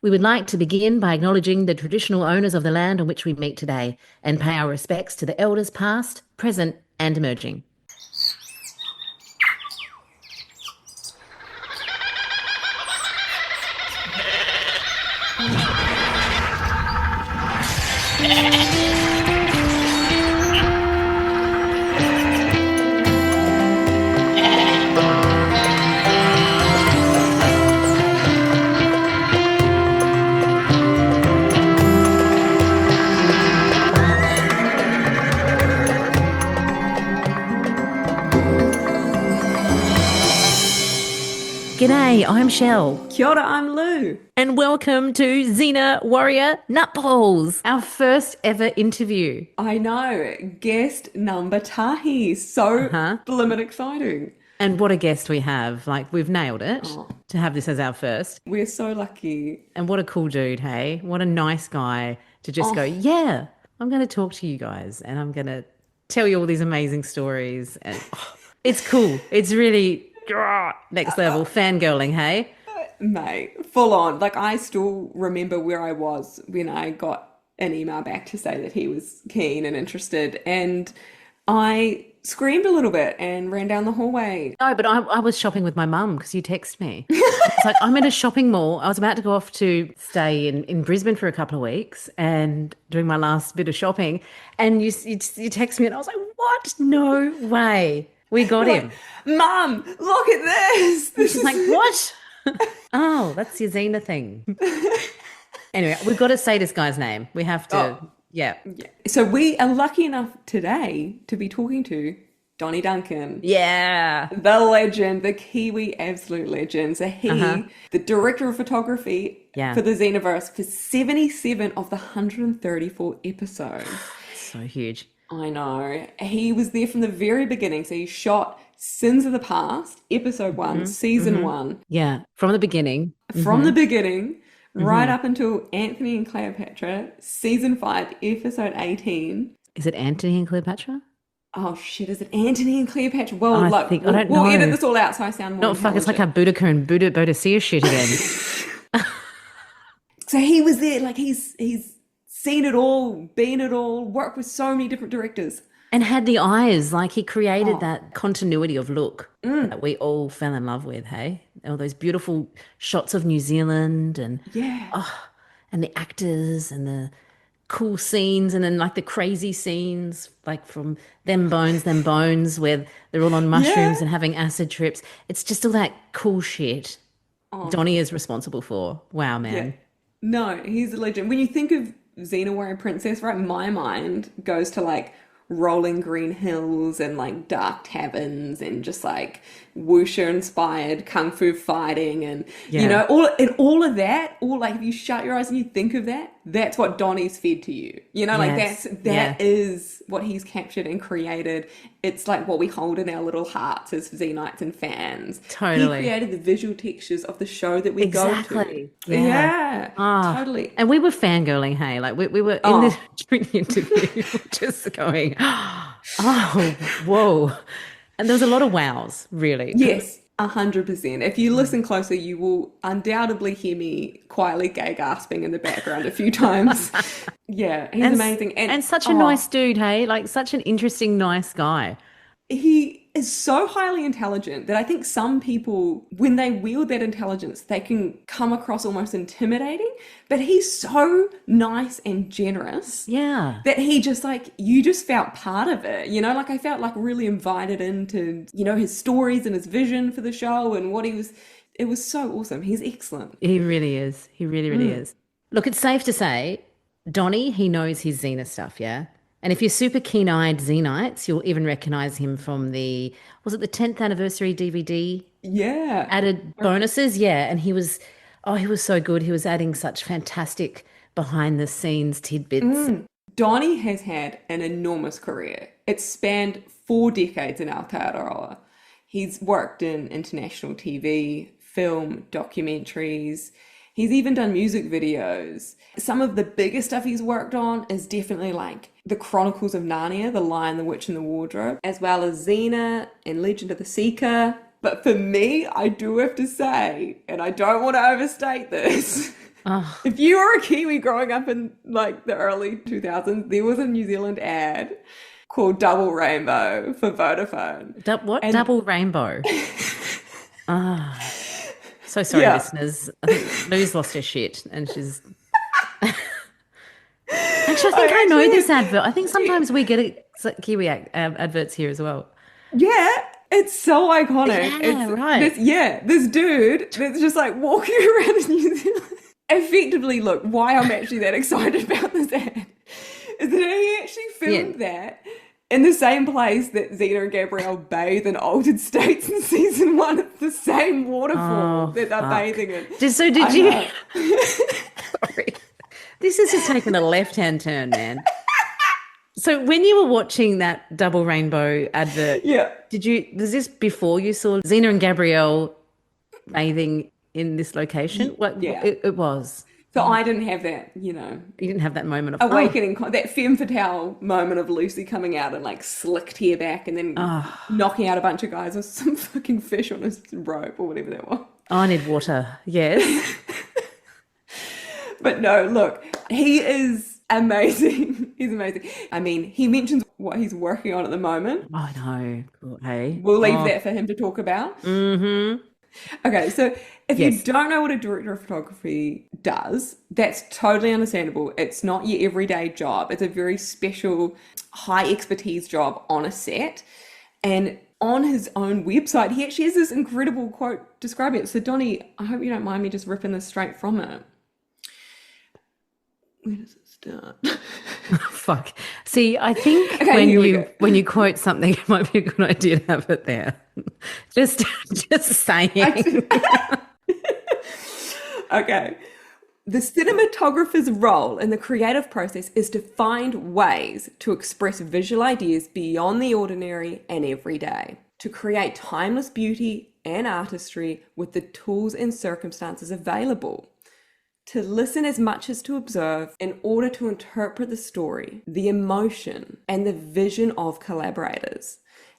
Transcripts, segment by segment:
We would like to begin by acknowledging the traditional owners of the land on which we meet today and pay our respects to the elders past, present, and emerging. G'day, I'm Shell. Kia ora, I'm Lou. And welcome to Xena Warrior Nutballs, our first ever interview. I know, guest number Tahi. So blimmin' exciting. And what a guest we have. Like, we've nailed it to have this as our first. We're so lucky. And what a cool dude, hey? What a nice guy to just go, yeah, I'm going to talk to you guys and I'm going to tell you all these amazing stories. And it's cool. It's really next level fangirling, hey? Mate, full on. Like, I still remember where I was when I got an email back to say that he was keen and interested. And I screamed a little bit and ran down the hallway. No, but I was shopping with my mum because you text me. It's like, I'm in a shopping mall. I was about to go off to stay in Brisbane for a couple of weeks and doing my last bit of shopping. And you text me and I was like, what? No way. We got him. Mum, look at this. This is like, what? Oh, that's your Xena thing. Anyway, we've got to say this guy's name. We have to, yeah. So we are lucky enough today to be talking to Donny Duncan. Yeah. The legend, the Kiwi absolute legend. So the director of photography for the Xenaverse for 77 of the 134 episodes. So huge. I know. He was there from the very beginning. So he shot Sins of the Past, episode 1, season 1. Yeah, from the beginning. From the beginning, right up until Anthony and Cleopatra, season 5, episode 18. Is it Anthony and Cleopatra? Oh shit, is it Anthony and Cleopatra? Well, I don't know. We'll edit this all out so I sound more fuck, it's like a Boudica and Boadicea shit again. So he was there, like he's seen it all, been it all, worked with so many different directors. And had the eyes, like he created that continuity of look that we all fell in love with, hey? All those beautiful shots of New Zealand and and the actors and the cool scenes and then like the crazy scenes, like from Them Bones, where they're all on mushrooms and having acid trips. It's just all that cool shit Donny is responsible for. Wow, man. Yeah. No, he's a legend. When you think of Xena Warrior Princess, right, my mind goes to like rolling green hills and like dark taverns and just like wuxia inspired kung fu fighting and you know all of that, or like if you shut your eyes and you think of that, that's what Donny's fed to you, you know, like that is what he's captured and created. It's like what we hold in our little hearts as Xenites and fans. Totally. He created the visual textures of the show that we go to. Totally. And we were fangirling, hey, like we were in the during the interview just going, oh, whoa. And there was a lot of wows, really. Yes, 100%. If you listen closely, you will undoubtedly hear me quietly gay gasping in the background a few times. Yeah, he's amazing. And such a nice dude, hey? Like such an interesting, nice guy. He is so highly intelligent that I think some people, when they wield that intelligence, they can come across almost intimidating. But he's so nice and generous. Yeah. That he just like, you just felt part of it. You know, like I felt like really invited into, you know, his stories and his vision for the show and what he was. It was so awesome. He's excellent. He really is. He really, really is. Look, it's safe to say, Donny, he knows his Xena stuff, yeah? And if you're super keen-eyed Xenites, you'll even recognise him from was it the 10th anniversary DVD? Yeah. Added bonuses, yeah. And he was so good. He was adding such fantastic behind-the-scenes tidbits. Donny has had an enormous career. It's spanned 4 decades in Aotearoa. He's worked in international TV, film, documentaries. He's even done music videos. Some of the biggest stuff he's worked on is definitely like The Chronicles of Narnia, The Lion, the Witch and the Wardrobe, as well as Xena and Legend of the Seeker. But for me, I do have to say, and I don't want to overstate this, Oh, If you were a Kiwi growing up in like the early 2000s, there was a New Zealand ad called Double Rainbow for Vodafone. what? And Double rainbow. Ah, so sorry, yeah, listeners. I think Lou's lost her shit and she's actually, I think I I know this actually, advert. I think sometimes we get Kiwi adverts here as well. yeah, it's so iconic. Yeah, It's right. this dude that's just like walking around in New Zealand. Effectively, look, why I'm actually that excited about this ad is that he actually Yeah. filmed that in the same place that Xena and Gabrielle bathe in altered states in season one. It's the same waterfall Oh, that they're fuck. bathing in. Did I you? know. Sorry. This has just taken a left-hand turn, man. So when you were watching that double rainbow advert, Yeah. was this before you saw Xena and Gabrielle bathing in this location? Yeah. It was. So I didn't have that, You didn't have that moment of, oh, awakening, that femme fatale moment of Lucy coming out and like slicked hair back and then oh, knocking out a bunch of guys with some fucking fish on his rope or whatever that was. I need water. Yes. But no, look, he is amazing. He's amazing. I mean, he mentions what he's working on at the moment. I know. Cool. Hey. We'll leave Oh, that for him to talk about. mm-hmm. Okay, so if you Yes. don't know what a director of photography does, that's totally understandable. It's not your everyday job. It's a very special, high expertise job on a set. And on his own website, he actually has this incredible quote describing it. So, Donny, I hope you don't mind me just ripping this straight from it. Where does it start? Fuck. See, I think Okay, here we go. when you quote something, it might be a good idea to have it there. Just just saying. Okay. The cinematographer's role in the creative process is to find ways to express visual ideas beyond the ordinary and everyday, to create timeless beauty and artistry with the tools and circumstances available, to listen as much as to observe in order to interpret the story, the emotion, and the vision of collaborators,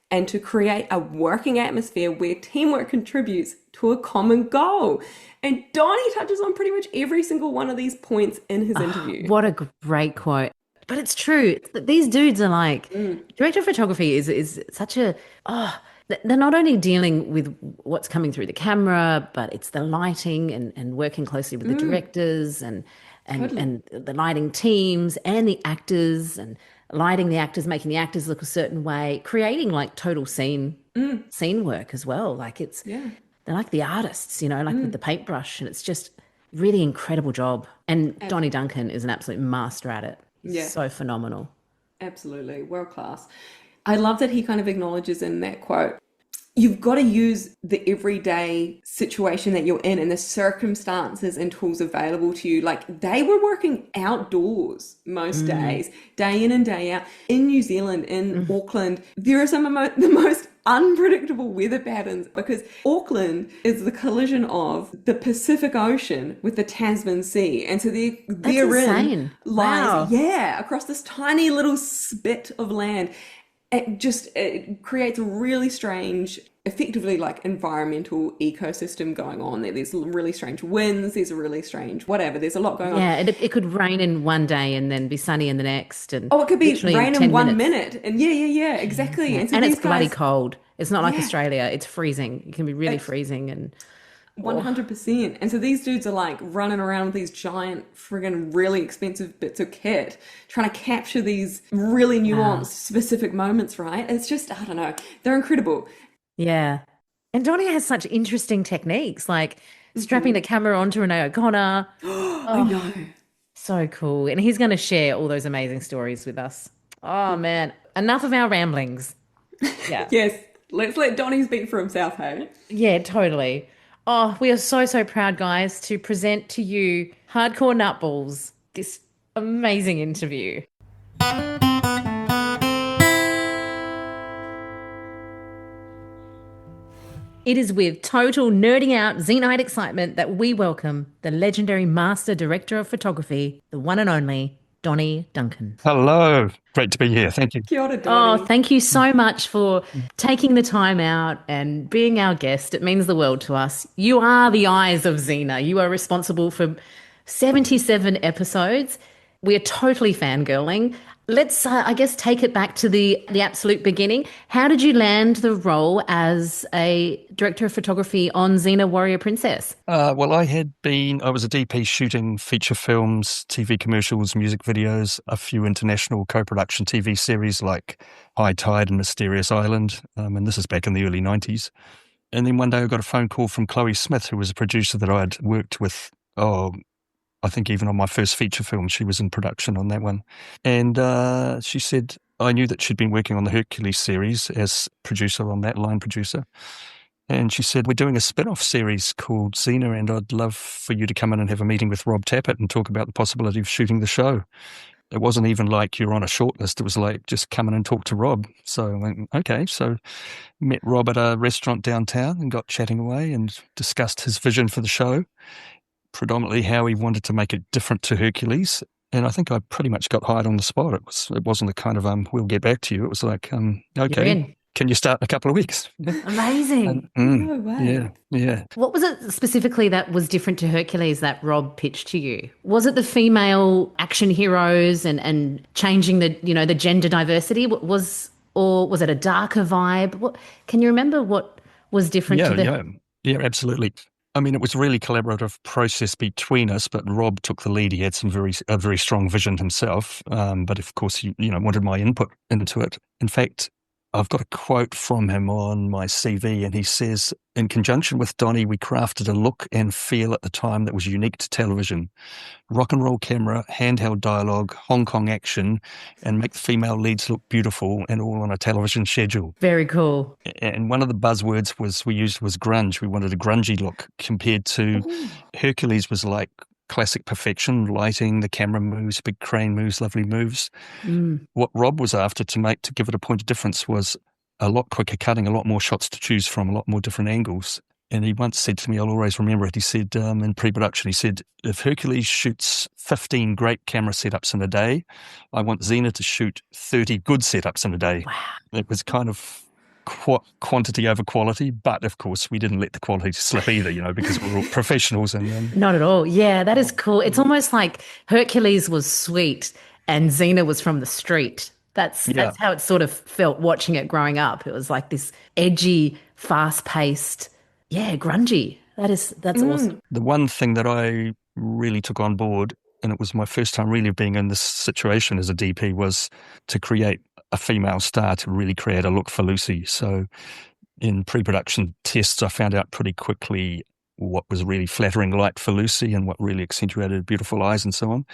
and to create a working atmosphere where teamwork contributes to a common goal. And Donnie touches on pretty much every single one of these points in his interview. What a great quote. But it's true. These dudes are like, Mm. director of photography is such a, oh, they're not only dealing with what's coming through the camera, but it's the lighting and working closely with the directors Totally. and the lighting teams and the actors and lighting the actors, making the actors look a certain way, creating like total scene work as well. Like Yeah. they're like the artists, like with the paintbrush, and it's just really incredible job. And Donny Duncan is an absolute master at it. He's Yeah. so phenomenal. Absolutely. World class. I love that he kind of acknowledges in that quote, you've got to use the everyday situation that you're in and the circumstances and tools available to you. Like they were working outdoors most days, day in and day out. In New Zealand, in Auckland, there are some of the most unpredictable weather patterns because Auckland is the collision of the Pacific Ocean with the Tasman Sea. And so That's therein insane. lies, Wow. yeah, across this tiny little spit of land. It creates a really strange, effectively like environmental ecosystem going on there. There's really strange winds, there's a really strange whatever, there's a lot going on. Yeah, it could rain in one day and then be sunny in the next, and Oh, it could be literally in rain in 10 one minutes. minute. And yeah, exactly. Yeah. And so And it's these bloody guys, cold. It's not like yeah, Australia. It's freezing. It can be really freezing. And oh, 100%. And so these dudes are like running around with these giant, friggin' really expensive bits of kit, trying to capture these really nuanced, wow. specific moments, right? It's just, I don't know, they're incredible. Yeah. And Donnie has such interesting techniques, like strapping the camera onto Renee O'Connor. I Oh, know. so cool. And he's going to share all those amazing stories with us. Oh, man. Enough of our ramblings. Yeah. Yes, let's let Donny speak for himself, hey? Yeah, totally. Oh, we are so, so proud, guys, to present to you Hardcore Nutballs, this amazing interview. It is with total nerding out Xenite excitement that we welcome the legendary master director of photography, the one and only Donny Duncan. Hello. Great to be here. Thank you. Kia ora, Oh, Donny. thank you so much for taking the time out and being our guest. It means the world to us. You are the eyes of Xena. You are responsible for 77 episodes. We are totally fangirling. Let's, I guess, take it back to the absolute beginning. How did you land the role as a director of photography on Xena Warrior Princess? Well, I was a DP shooting feature films, TV commercials, music videos, a few international co-production TV series like High Tide and Mysterious Island. And this is back in the early 90s. And then one day I got a phone call from Chloe Smith, who was a producer that I'd worked with. I think even on my first feature film, she was in production on that one. And she said, I knew that she'd been working on the Hercules series as producer on that, line producer. And she said, we're doing a spin-off series called Xena, and I'd love for you to come in and have a meeting with Rob Tappert and talk about the possibility of shooting the show. It wasn't even like you're on a short list. It was like, just come in and talk to Rob. So I went, okay. So met Rob at a restaurant downtown and got chatting away and discussed his vision for the show, predominantly how he wanted to make it different to Hercules. And I think I pretty much got hired on the spot. It wasn't the kind of, we'll get back to you. It was like, You're okay, in. can you start in a couple of weeks? Amazing. No way. Yeah. What was it specifically that was different to Hercules that Rob pitched to you? Was it the female action heroes and changing the gender diversity? Or was it a darker vibe? Can you remember what was different to the... Yeah, absolutely. I mean, it was a really collaborative process between us, but Rob took the lead. He had a very strong vision himself, but of course, he wanted my input into it. In fact, I've got a quote from him on my CV, and he says, in conjunction with Donny, we crafted a look and feel at the time that was unique to television. Rock and roll camera, handheld dialogue, Hong Kong action, and make the female leads look beautiful, and all on a television schedule. Very cool. And one of the buzzwords we used was grunge. We wanted a grungy look compared to Hercules was like classic perfection, lighting, the camera moves, big crane moves, lovely moves. What Rob was after to give it a point of difference was a lot quicker cutting, a lot more shots to choose from, a lot more different angles. And he once said to me, I'll always remember it, he said in pre-production, he said, if Hercules shoots 15 great camera setups in a day, I want Xena to shoot 30 good setups in a day. Wow. It was kind of quantity over quality, but of course we didn't let the quality slip either, because we're all professionals. And Not at all. Yeah, that is cool. It's almost like Hercules was sweet and Xena was from the street. That's how it sort of felt watching it growing up. It was like this edgy, fast-paced, grungy. That's awesome. The one thing that I really took on board, and it was my first time really being in this situation as a DP, was to create a female star, to really create a look for Lucy. So in pre-production tests, I found out pretty quickly what was really flattering light for Lucy and what really accentuated beautiful eyes and so on.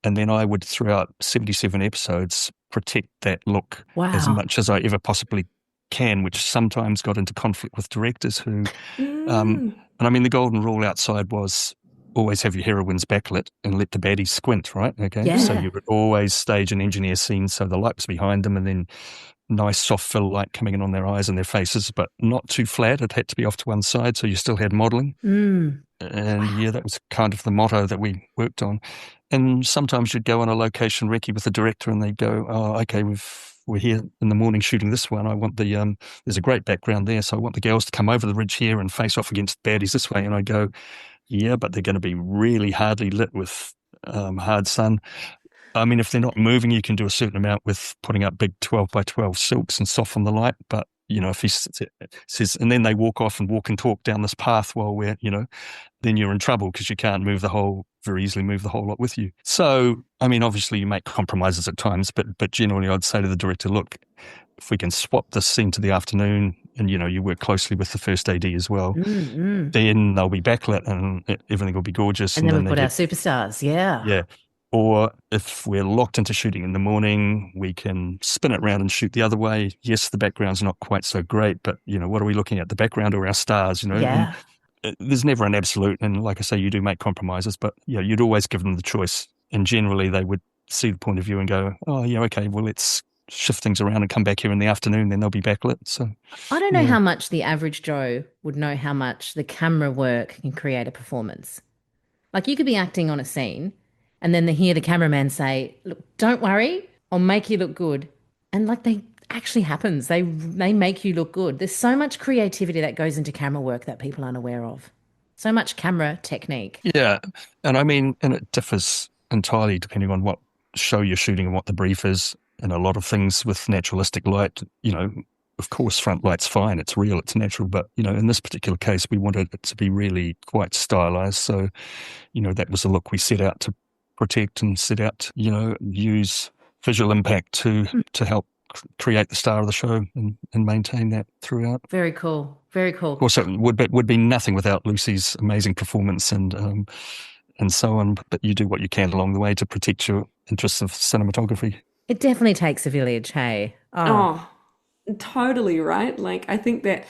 And then I would, throughout 77 episodes, protect that look as much as I ever possibly can, which sometimes got into conflict with directors who, and I mean, the golden rule outside was always have your heroines backlit and let the baddies squint, right? Okay. Yeah. So you would always stage an engineer scene so the light was behind them and then nice soft fill light coming in on their eyes and their faces, but not too flat. It had to be off to one side so you still had modelling. And that was kind of the motto that we worked on. And sometimes you'd go on a location recce with the director and they'd go, oh, okay, we're here in the morning shooting this one. I want there's a great background there, so I want the girls to come over the ridge here and face off against the baddies this way. And I go, yeah, but they're going to be really hardly lit with hard sun. I mean, if they're not moving, you can do a certain amount with putting up big 12 by 12 silks and soften the light. But, if he says, and then they walk off and walk and talk down this path while we're, then you're in trouble because you can't very easily move the whole lot with you. So, I mean, obviously you make compromises at times, but generally I'd say to the director, look, if we can swap this scene to the afternoon and, you work closely with the first AD as well, then they'll be backlit and everything will be gorgeous. And then we put our superstars. Yeah. Yeah. Or if we're locked into shooting in the morning, we can spin it around and shoot the other way. Yes, the background's not quite so great, but, what are we looking at? The background or our stars, Yeah. And there's never an absolute. And like I say, you do make compromises, but, you'd always give them the choice. And generally they would see the point of view and go, oh, yeah, okay, well, let's shift things around and come back here in the afternoon, then they'll be backlit. So I don't know how much the average Joe would know how much the camera work can create a performance. Like you could be acting on a scene and then they hear the cameraman say, look, don't worry, I'll make you look good. And like they actually happens. They make you look good. There's so much creativity that goes into camera work that people aren't aware of. So much camera technique. Yeah. And it differs entirely depending on what show you're shooting and what the brief is. And a lot of things with naturalistic light, of course, front light's fine. It's real, it's natural. But, in this particular case, we wanted it to be really quite stylized. So, that was a look we set out to protect and set out to, use visual impact to help create the star of the show and maintain that throughout. Very cool. Very cool. Of course, it would be nothing without Lucy's amazing performance and so on. But you do what you can along the way to protect your interests of cinematography. It definitely takes a village, hey? Oh, totally, right? Like, I think that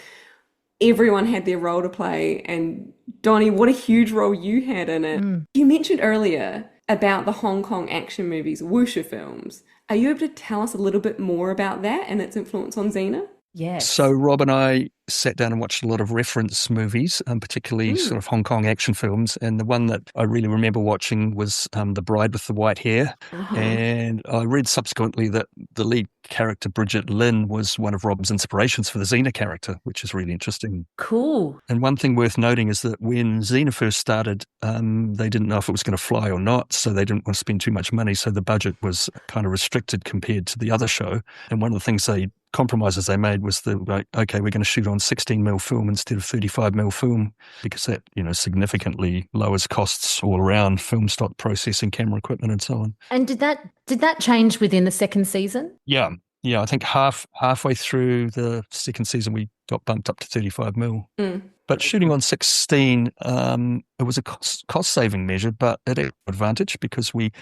everyone had their role to play. And Donny, what a huge role you had in it. You mentioned earlier about the Hong Kong action movies, wuxia films. Are you able to tell us a little bit more about that and its influence on Xena? Yes. So Rob and I sat down and watched a lot of reference movies, particularly sort of Hong Kong action films. And the one that I really remember watching was The Bride with the White Hair. And I read subsequently that the lead character, Bridget Lin, was one of Rob's inspirations for the Xena character, which is really interesting. Cool. And one thing worth noting is that when Xena first started, they didn't know if it was going to fly or not, so they didn't want to spend too much money. So the budget was kind of restricted compared to the other show. And one of the compromises they made was okay, we're going to shoot on 16mm film instead of 35mm film because that, significantly lowers costs all around, film stock, processing, camera equipment, and so on. And did that change within the second season? Yeah. I think halfway through the second season we got bumped up to 35mm. But shooting on 16, it was a cost-saving measure, but it had an advantage because it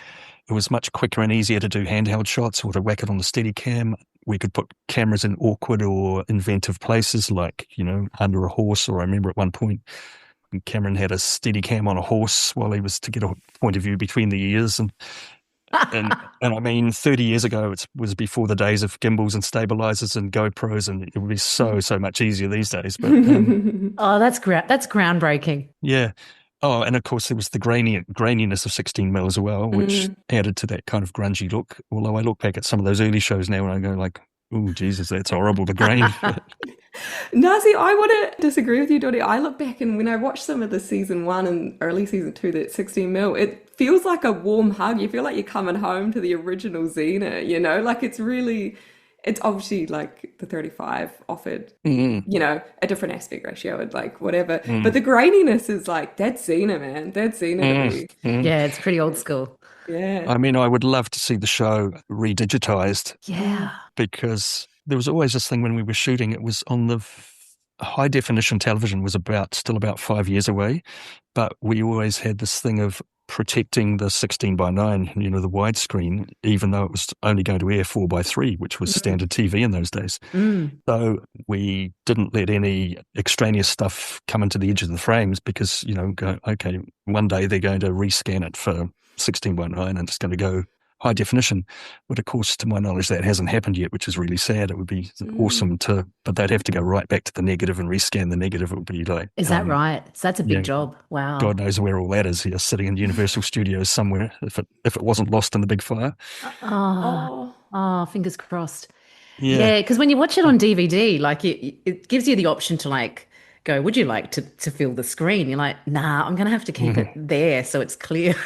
was much quicker and easier to do handheld shots or to whack it on the Steadicam. We could put cameras in awkward or inventive places like, under a horse, or I remember at one point Cameron had a Steadicam on a horse while he was to get a point of view between the ears. And 30 years ago, it was before the days of gimbals and stabilizers and GoPros, and it would be so much easier these days. But oh, that's groundbreaking. Yeah. Oh, and of course there was the graininess of 16mm as well, which added to that kind of grungy look. Although I look back at some of those early shows now and I go like, oh, Jesus, that's horrible, the grain. No, see, I want to disagree with you, Donny. I look back and when I watch some of the season 1 and early season 2, that 16mm, it feels like a warm hug. You feel like you're coming home to the original Xena, like it's obviously like the 35 offered, a different aspect ratio and like whatever. But the graininess is like, that's Xena, man. That's Xena to me. Yeah, it's pretty old school. Yeah. I would love to see the show redigitized. Yeah. Because there was always this thing when we were shooting, it was on the high definition television was still about 5 years away, but we always had this thing of protecting the 16:9, the widescreen, even though it was only going to air 4:3, which was standard TV in those days. So we didn't let any extraneous stuff come into the edge of the frames because, okay, one day they're going to rescan it for 16:9 and it's going to go high definition. But of course, to my knowledge, that hasn't happened yet, which is really sad. It would be awesome but they'd have to go right back to the negative and rescan the negative. It would be like... Is that right? So that's a big job. Wow. God knows where all that is here, sitting in Universal Studios somewhere, if it wasn't lost in the big fire. Oh, fingers crossed. Yeah, because when you watch it on DVD, like it gives you the option to like go, would you like to fill the screen? You're like, nah, I'm going to have to keep it there so it's clear.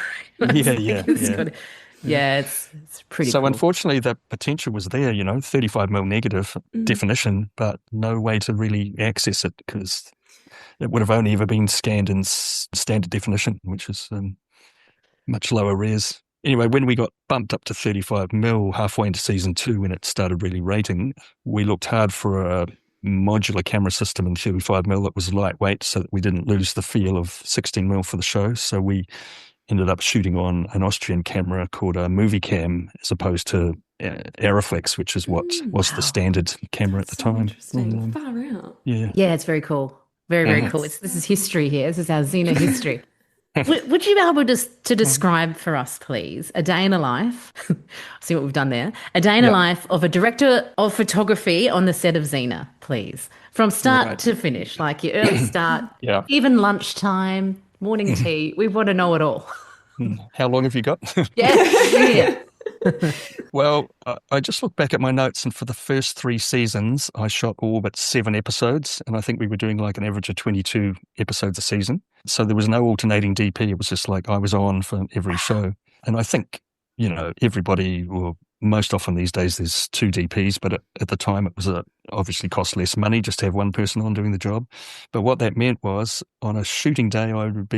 Yeah, it's pretty So cool. Unfortunately, the potential was there, 35mm negative definition, but no way to really access it because it would have only ever been scanned in standard definition, which is much lower res. Anyway, when we got bumped up to 35mm halfway into season 2, when it started really rating, we looked hard for a modular camera system in 35mm that was lightweight so that we didn't lose the feel of 16mm for the show. So we ended up shooting on an Austrian camera called a Movie Cam as opposed to Aeroflex, which is what was the standard camera at the time. Interesting. Far out. Yeah, it's very cool. Very, very cool. This is history here. This is our Xena history. Would you be able to describe for us, please, a day in the life? See what we've done there. A day in the life of a director of photography on the set of Xena, please, from start to finish, like your early start, even lunchtime, morning tea. We want to know it all. How long have you got? Yeah. Well, I just looked back at my notes, and for the first 3 seasons, I shot all but 7 episodes, and I think we were doing like an average of 22 episodes a season. So there was no alternating DP. It was just like I was on for every show. And I think, everybody, or most often these days, there's 2 DPs, but at the time it was obviously cost less money just to have one person on doing the job. But what that meant was on a shooting day, I would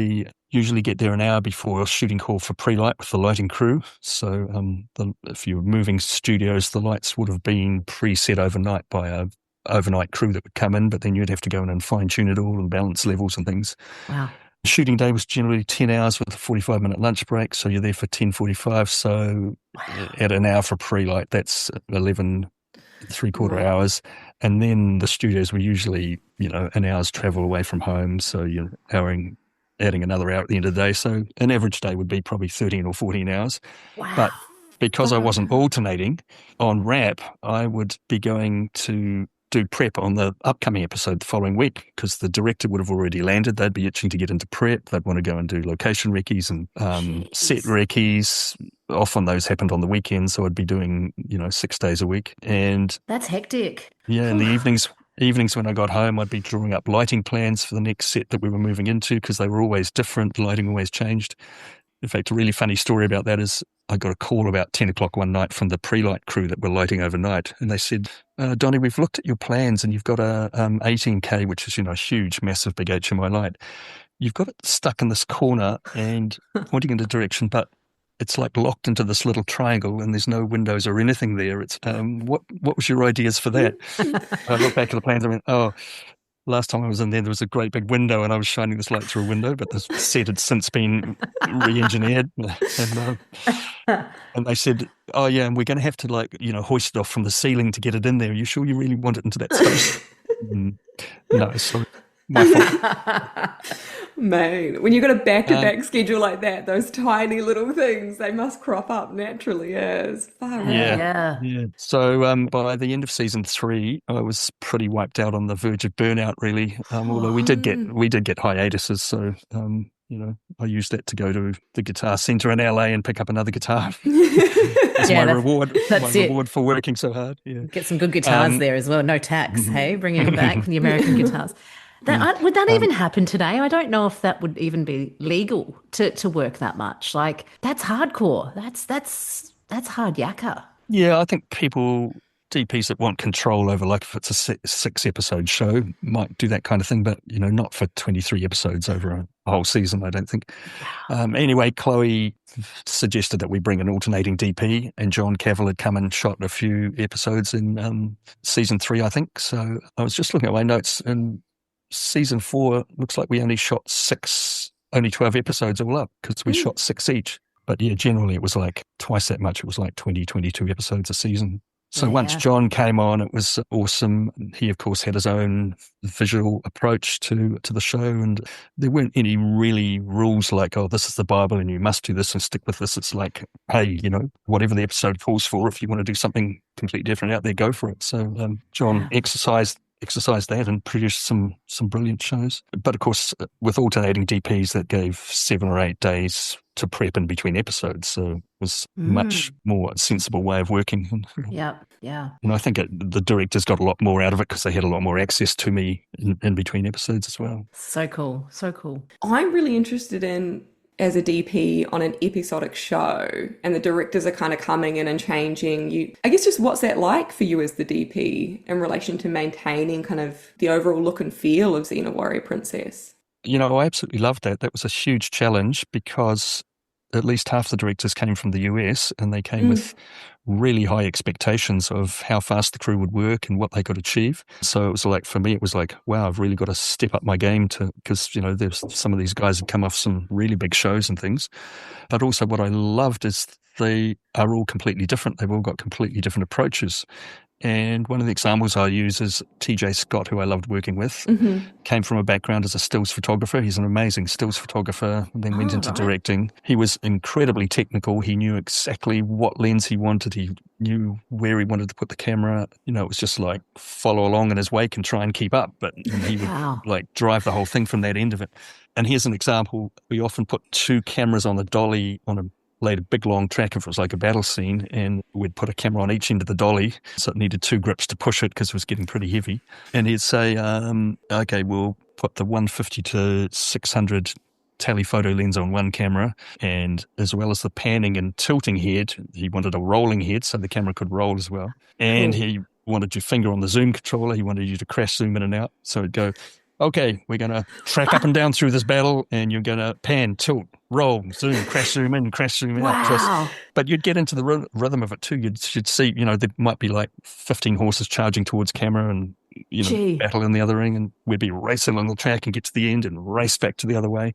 usually get there an hour before a shooting call for pre-light with the lighting crew. So if you were moving studios, the lights would have been preset overnight by a overnight crew that would come in, but then you'd have to go in and fine-tune it all and balance levels and things. Wow. Shooting day was generally 10 hours with a 45-minute lunch break, so you're there for 10:45. So at an hour for pre-light, that's 11 3/4 hours. And then the studios were usually, an hour's travel away from home, so you're adding another hour at the end of the day. So an average day would be probably 13 or 14 hours. Wow. But because I wasn't alternating, on wrap, I would be going to do prep on the upcoming episode the following week, because the director would have already landed. They'd be itching to get into prep. They'd want to go and do location recce's and set recce's. Often those happened on the weekends, so I'd be doing 6 days a week. And that's hectic. Yeah, in the evenings when I got home, I'd be drawing up lighting plans for the next set that we were moving into, because they were always different. The lighting always changed. In fact, a really funny story about that is I got a call about 10 o'clock one night from the pre-light crew that were lighting overnight. And they said, Donny, we've looked at your plans and you've got a 18K, which is, a huge, massive, big HMI light. You've got it stuck in this corner and pointing in a direction, but it's like locked into this little triangle and there's no windows or anything there. It's what was your ideas for that? I looked back at the plans and I went, last time I was in there was a great big window and I was shining this light through a window, but the set had since been re-engineered. And they said, oh yeah, and we're going to have to hoist it off from the ceiling to get it in there. Are you sure you really want it into that space? No, sorry. My fault. Man, when you've got a back-to-back schedule like that, those tiny little things, they must crop up naturally as far out. Yeah. So by the end of season 3, I was pretty wiped out, on the verge of burnout, really. Although we did get hiatuses, so I used that to go to the Guitar Centre in LA and pick up another guitar. That's my reward. That's my reward for working so hard. Yeah. Get some good guitars there as well. No tax, hey? Bringing them back, the American guitars. Would that even happen today? I don't know if that would even be legal to work that much. Like, that's hardcore. That's hard yakka. Yeah, I think DPs that want control over, like if it's a 6-episode show, might do that kind of thing, but not for 23 episodes over a whole season, I don't think. Anyway, Chloe suggested that we bring an alternating DP, and John Cavill had come and shot a few episodes in season 3, I think. So I was just looking at my notes, and season 4 looks like we only shot 12 episodes all up, because we shot 6 each. But yeah, generally it was like twice that much. It was like 20, 22 episodes a season. So once John came on, it was awesome. He, of course, had his own visual approach to the show, and there weren't any really rules like, oh, this is the Bible and you must do this and stick with this. It's like, hey, whatever the episode calls for, if you want to do something completely different out there, go for it. So John exercised that and produced some brilliant shows. But of course, with alternating DPs, that gave 7 or 8 days to prep in between episodes. So it was much more sensible way of working. Yeah. And I think the directors got a lot more out of it because they had a lot more access to me in between episodes as well. So cool. I'm really interested in, as a DP on an episodic show, and the directors are kind of coming in and changing you. I guess just what's that like for you as the DP in relation to maintaining kind of the overall look and feel of Xena Warrior Princess? I absolutely loved that. That was a huge challenge, because at least half the directors came from the US, and they came with really high expectations of how fast the crew would work and what they could achieve. So it was like, for me, it was like, wow, I've really got to step up my game because, there's some of these guys have come off some really big shows and things. But also what I loved is they are all completely different. They've all got completely different approaches. And one of the examples I use is TJ Scott, who I loved working with, came from a background as a stills photographer. He's an amazing stills photographer, and then went into directing. He was incredibly technical. He knew exactly what lens he wanted. He knew where he wanted to put the camera. It was just like follow along in his wake and try and keep up. But he would drive the whole thing from that end of it. And here's an example. We often put 2 cameras on the dolly on a laid a big long track if it was like a battle scene, and we'd put a camera on each end of the dolly, so it needed 2 grips to push it because it was getting pretty heavy. And he'd say, okay, we'll put the 150 to 600 telephoto lens on one camera, and as well as the panning and tilting head, he wanted a rolling head so the camera could roll as well. And he wanted your finger on the zoom controller. He wanted you to crash zoom in and out. So it'd go, okay, we're going to track up and down through this battle, and you're going to pan, tilt, roll, zoom, crash zoom in, crash zoom out. But you'd get into the rhythm of it too. You'd see, there might be like 15 horses charging towards camera and, battle in the other ring, and we'd be racing on the track and get to the end and race back to the other way.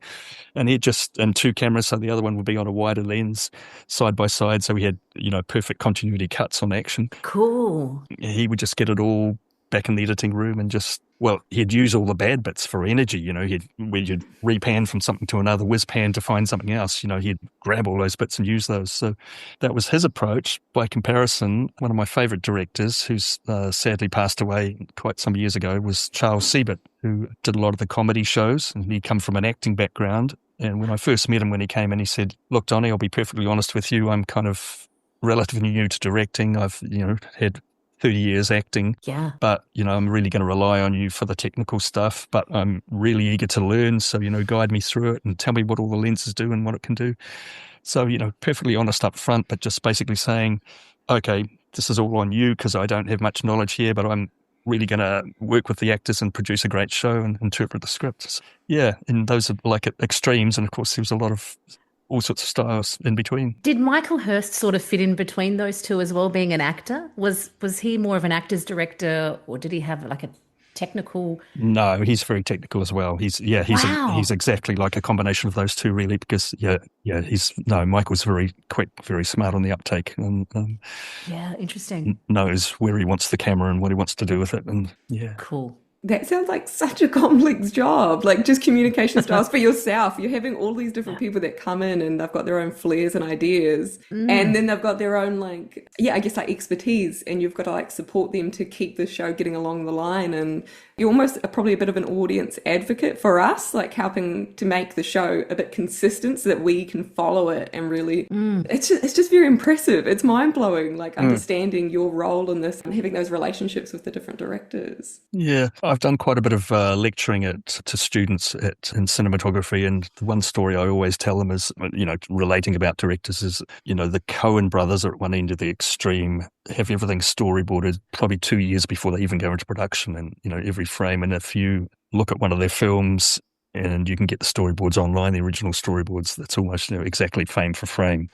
And he'd just, and 2 cameras, so the other one would be on a wider lens side by side. So we had, perfect continuity cuts on action. Cool. He would just get it all back in the editing room and just, he'd use all the bad bits for energy, you'd repan from something to another, whiz pan to find something else, he'd grab all those bits and use those. So that was his approach. By comparison, one of my favourite directors, who's sadly passed away quite some years ago, was Charles Siebert, who did a lot of the comedy shows, and he'd come from an acting background. And when I first met him, when he came in, he said, look, Donny, I'll be perfectly honest with you, I'm kind of relatively new to directing. I've, had 30 years acting, but, I'm really going to rely on you for the technical stuff, but I'm really eager to learn. So, guide me through it and tell me what all the lenses do and what it can do. So, perfectly honest up front, but just basically saying, okay, this is all on you because I don't have much knowledge here, but I'm really going to work with the actors and produce a great show and interpret the scripts. Yeah, and those are like extremes. And of course, there was a lot of all sorts of styles in between. Did Michael Hurst sort of fit in between those two as well, being an actor? Was he more of an actor's director, or did he have like a technical? No, he's very technical as well. He's exactly like a combination of those two, really, because Michael's very quick, very smart on the uptake, and interesting. Knows where he wants the camera and what he wants to do with it, and cool. That sounds like such a complex job, like just communication styles for yourself. You're having all these different people that come in and they've got their own flares and ideas. And then they've got their own expertise, and you've got to support them to keep the show getting along the line. And you're almost probably a bit of an audience advocate for us, helping to make the show a bit consistent so that we can follow it and really, it's just very impressive. It's mind-blowing, understanding your role in this and having those relationships with the different directors. Yeah, I've done quite a bit of lecturing to students in cinematography, and the one story I always tell them is, relating about directors is, the Coen brothers are at one end of the extreme, have everything storyboarded probably 2 years before they even go into production, and, every frame. And if you look at one of their films, and you can get the storyboards online, the original storyboards, that's almost exactly frame for frame.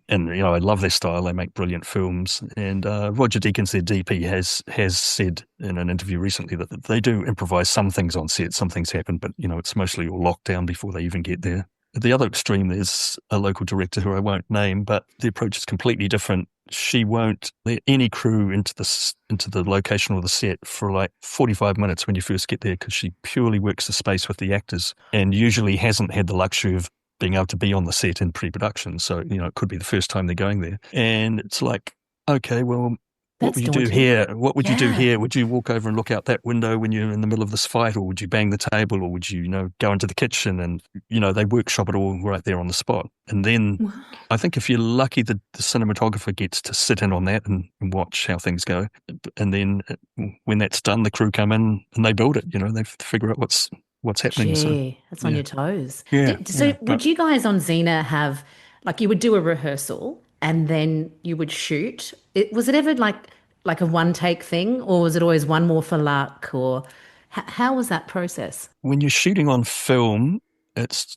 And, I love their style. They make brilliant films. And Roger Deakins, their DP, has said in an interview recently that they do improvise some things on set, some things happen, but, it's mostly all locked down before they even get there. At the other extreme, there's a local director who I won't name, but the approach is completely different. She won't let any crew into the location or the set for 45 minutes when you first get there, because she purely works the space with the actors and usually hasn't had the luxury of being able to be on the set in pre-production. So, it could be the first time they're going there. And it's like, okay, well, what would you do here? What would you do here? Would you walk over and look out that window when you're in the middle of this fight, or would you bang the table, or would you, go into the kitchen? And, they workship it all right there on the spot. And then I think if you're lucky, the cinematographer gets to sit in on that and watch how things go. And then when that's done, the crew come in and they build it. They figure out what's happening. Gee, that's on your toes. Yeah. Would you guys on Xena have, you would do a rehearsal and then you would shoot? Was it ever like a one-take thing, or was it always one more for luck, or how was that process? When you're shooting on film, it's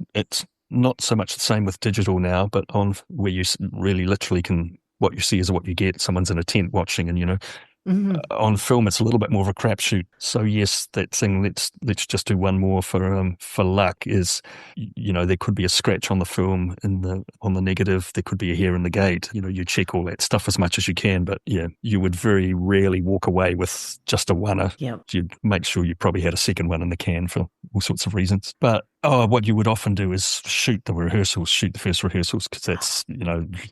not so much the same with digital now, but on where you really literally what you see is what you get. Someone's in a tent watching, and on film it's a little bit more of a crapshoot. So yes, that thing, let's just do one more for luck, is there could be a scratch on the film on the negative, there could be a hair in the gate. You check all that stuff as much as you can, but you would very rarely walk away with just a oneer. You'd make sure you probably had a second one in the can for all sorts of reasons. But what you would often do is shoot the first rehearsals, because that's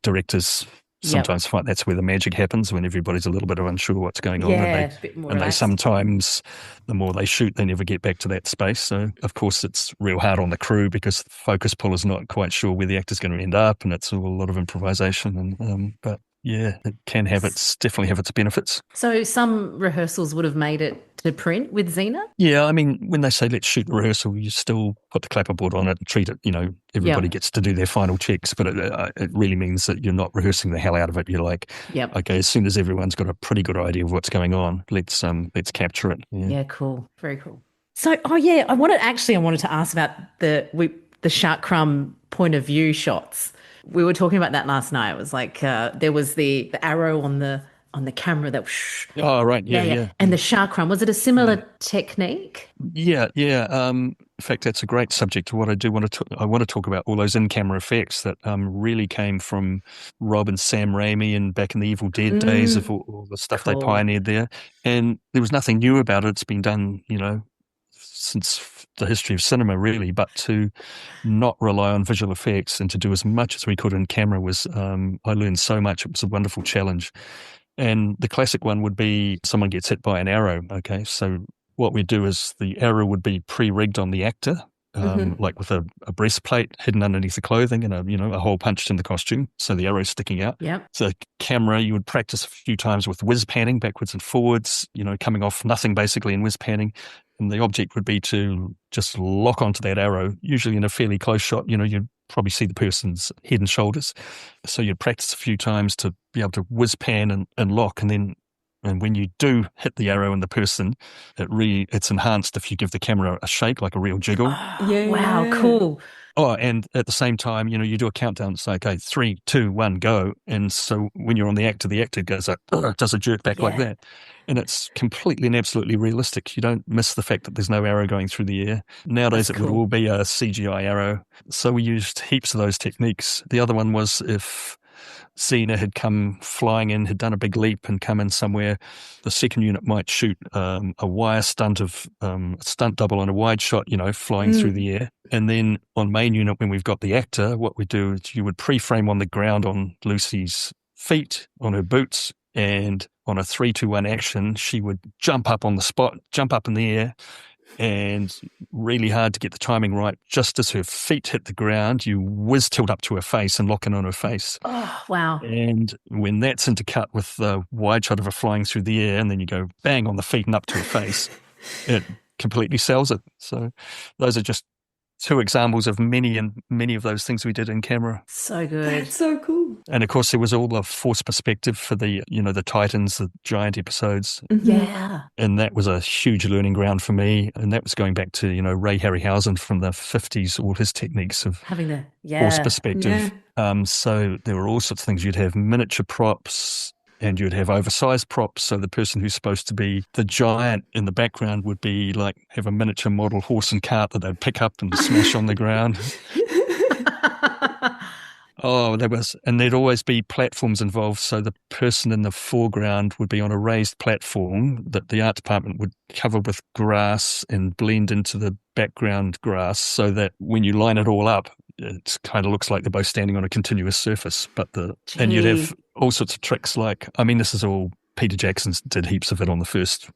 directors sometimes find that's where the magic happens, when everybody's a little bit unsure what's going on, Yeah, a bit more and they relaxed. sometimes, the more they shoot, they never get back to that space. So of course it's real hard on the crew, because the focus pull is not quite sure where the actor's going to end up, and it's all a lot of improvisation. And but yeah, it can definitely have its benefits. So some rehearsals would have made it to print with Xena? Yeah, I mean, when they say let's shoot the rehearsal, you still put the clapperboard on it and treat it, everybody gets to do their final checks, but it really means that you're not rehearsing the hell out of it. You're like, okay, as soon as everyone's got a pretty good idea of what's going on, let's capture it. Yeah, cool. Very cool. So, I wanted to ask about the shark crumb point of view shots. We were talking about that last night. It was like there was the arrow on the camera that. Oh, right. Yeah. And the shark crumb, was it a similar technique? Yeah. In fact, that's a great subject. What I do want to I want to talk about all those in-camera effects that really came from Rob and Sam Raimi, and back in the Evil Dead days, of all the stuff they pioneered there. And there was nothing new about it. It's been done, since the history of cinema, really. But to not rely on visual effects and to do as much as we could in camera was, I learned so much. It was a wonderful challenge. And the classic one would be someone gets hit by an arrow. Okay, so what we do is the arrow would be pre-rigged on the actor, like with a breastplate hidden underneath the clothing, and a hole punched in the costume, so the arrow's sticking out. Yep. So camera, you would practice a few times with whiz panning backwards and forwards, coming off nothing basically in whiz panning. And the object would be to just lock onto that arrow, usually in a fairly close shot. You'd probably see the person's head and shoulders. So you'd practice a few times to be able to whiz pan and lock. And when you do hit the arrow in the person, it's enhanced if you give the camera a shake, like a real jiggle. Yeah. Wow, cool. Oh, and at the same time, you do a countdown. It's like, okay, 3, 2, 1, go. And so when you're on the actor goes like, does a jerk back like that. And it's completely and absolutely realistic. You don't miss the fact that there's no arrow going through the air. Nowadays, it would all be a CGI arrow. So we used heaps of those techniques. The other one was if Xena had come flying in, had done a big leap and come in somewhere, the second unit might shoot a wire stunt of a stunt double on a wide shot, flying through the air. And then on main unit, when we've got the actor, what we do is you would pre-frame on the ground on Lucy's feet, on her boots, and on a 3, 2, 1 action, she would jump up on the spot, jump up in the air, and really hard to get the timing right. Just as her feet hit the ground, you whiz tilt up to her face and lock in on her face. Oh, wow. And when that's intercut with the wide shot of her flying through the air, and then you go bang on the feet and up to her face, it completely sells it. So those are just 2 examples of many of those things we did in camera. So good. That's so cool. And of course, there was all the force perspective for the Titans, the giant episodes. Yeah. And that was a huge learning ground for me. And that was going back to, Ray Harryhausen from the 50s, all his techniques of having the force perspective. So there were all sorts of things. You'd have miniature props, and you'd have oversized props. So the person who's supposed to be the giant in the background would be like, have a miniature model horse and cart that they'd pick up and smash on the ground. And there'd always be platforms involved. So the person in the foreground would be on a raised platform that the art department would cover with grass and blend into the background grass, so that when you line it all up, it kind of looks like they're both standing on a continuous surface. And you'd have all sorts of tricks like, this is all Peter Jackson's did heaps of it on the first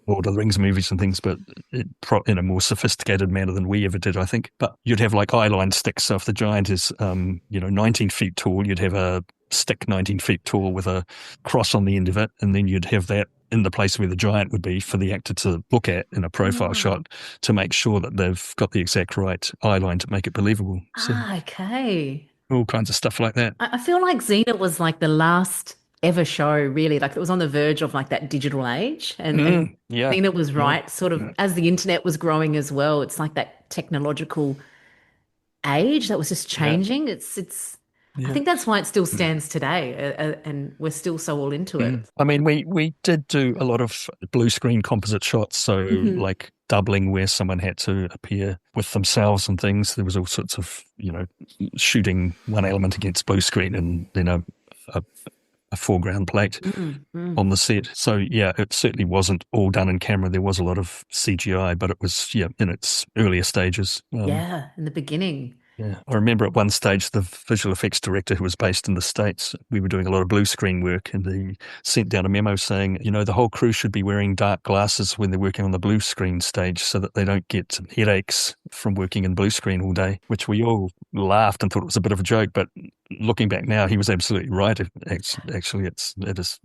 Lord of the Rings movies and things, but in a more sophisticated manner than we ever did, I think. But you'd have like eye-line sticks. So if the giant is, 19 feet tall, you'd have a stick 19 feet tall with a cross on the end of it, and then you'd have that in the place where the giant would be for the actor to look at in a profile shot to make sure that they've got the exact right eye line to make it believable. So, okay. All kinds of stuff like that. I feel like Xena was like the last ever show, really, like it was on the verge of like that digital age, and Xena was right, sort of as the internet was growing as well. It's like that technological age that was just changing. I think that's why it still stands today, and we're still so all into it. We did do a lot of blue screen composite shots, so like doubling where someone had to appear with themselves and things. There was all sorts of, shooting one element against blue screen and then a foreground plate on the set. So, it certainly wasn't all done in camera. There was a lot of CGI, but it was, in its earlier stages. In the beginning. Yeah, I remember at one stage the visual effects director who was based in the States, we were doing a lot of blue screen work, and he sent down a memo saying, the whole crew should be wearing dark glasses when they're working on the blue screen stage so that they don't get headaches from working in blue screen all day, which we all laughed and thought it was a bit of a joke. But looking back now, he was absolutely right. Actually, it is,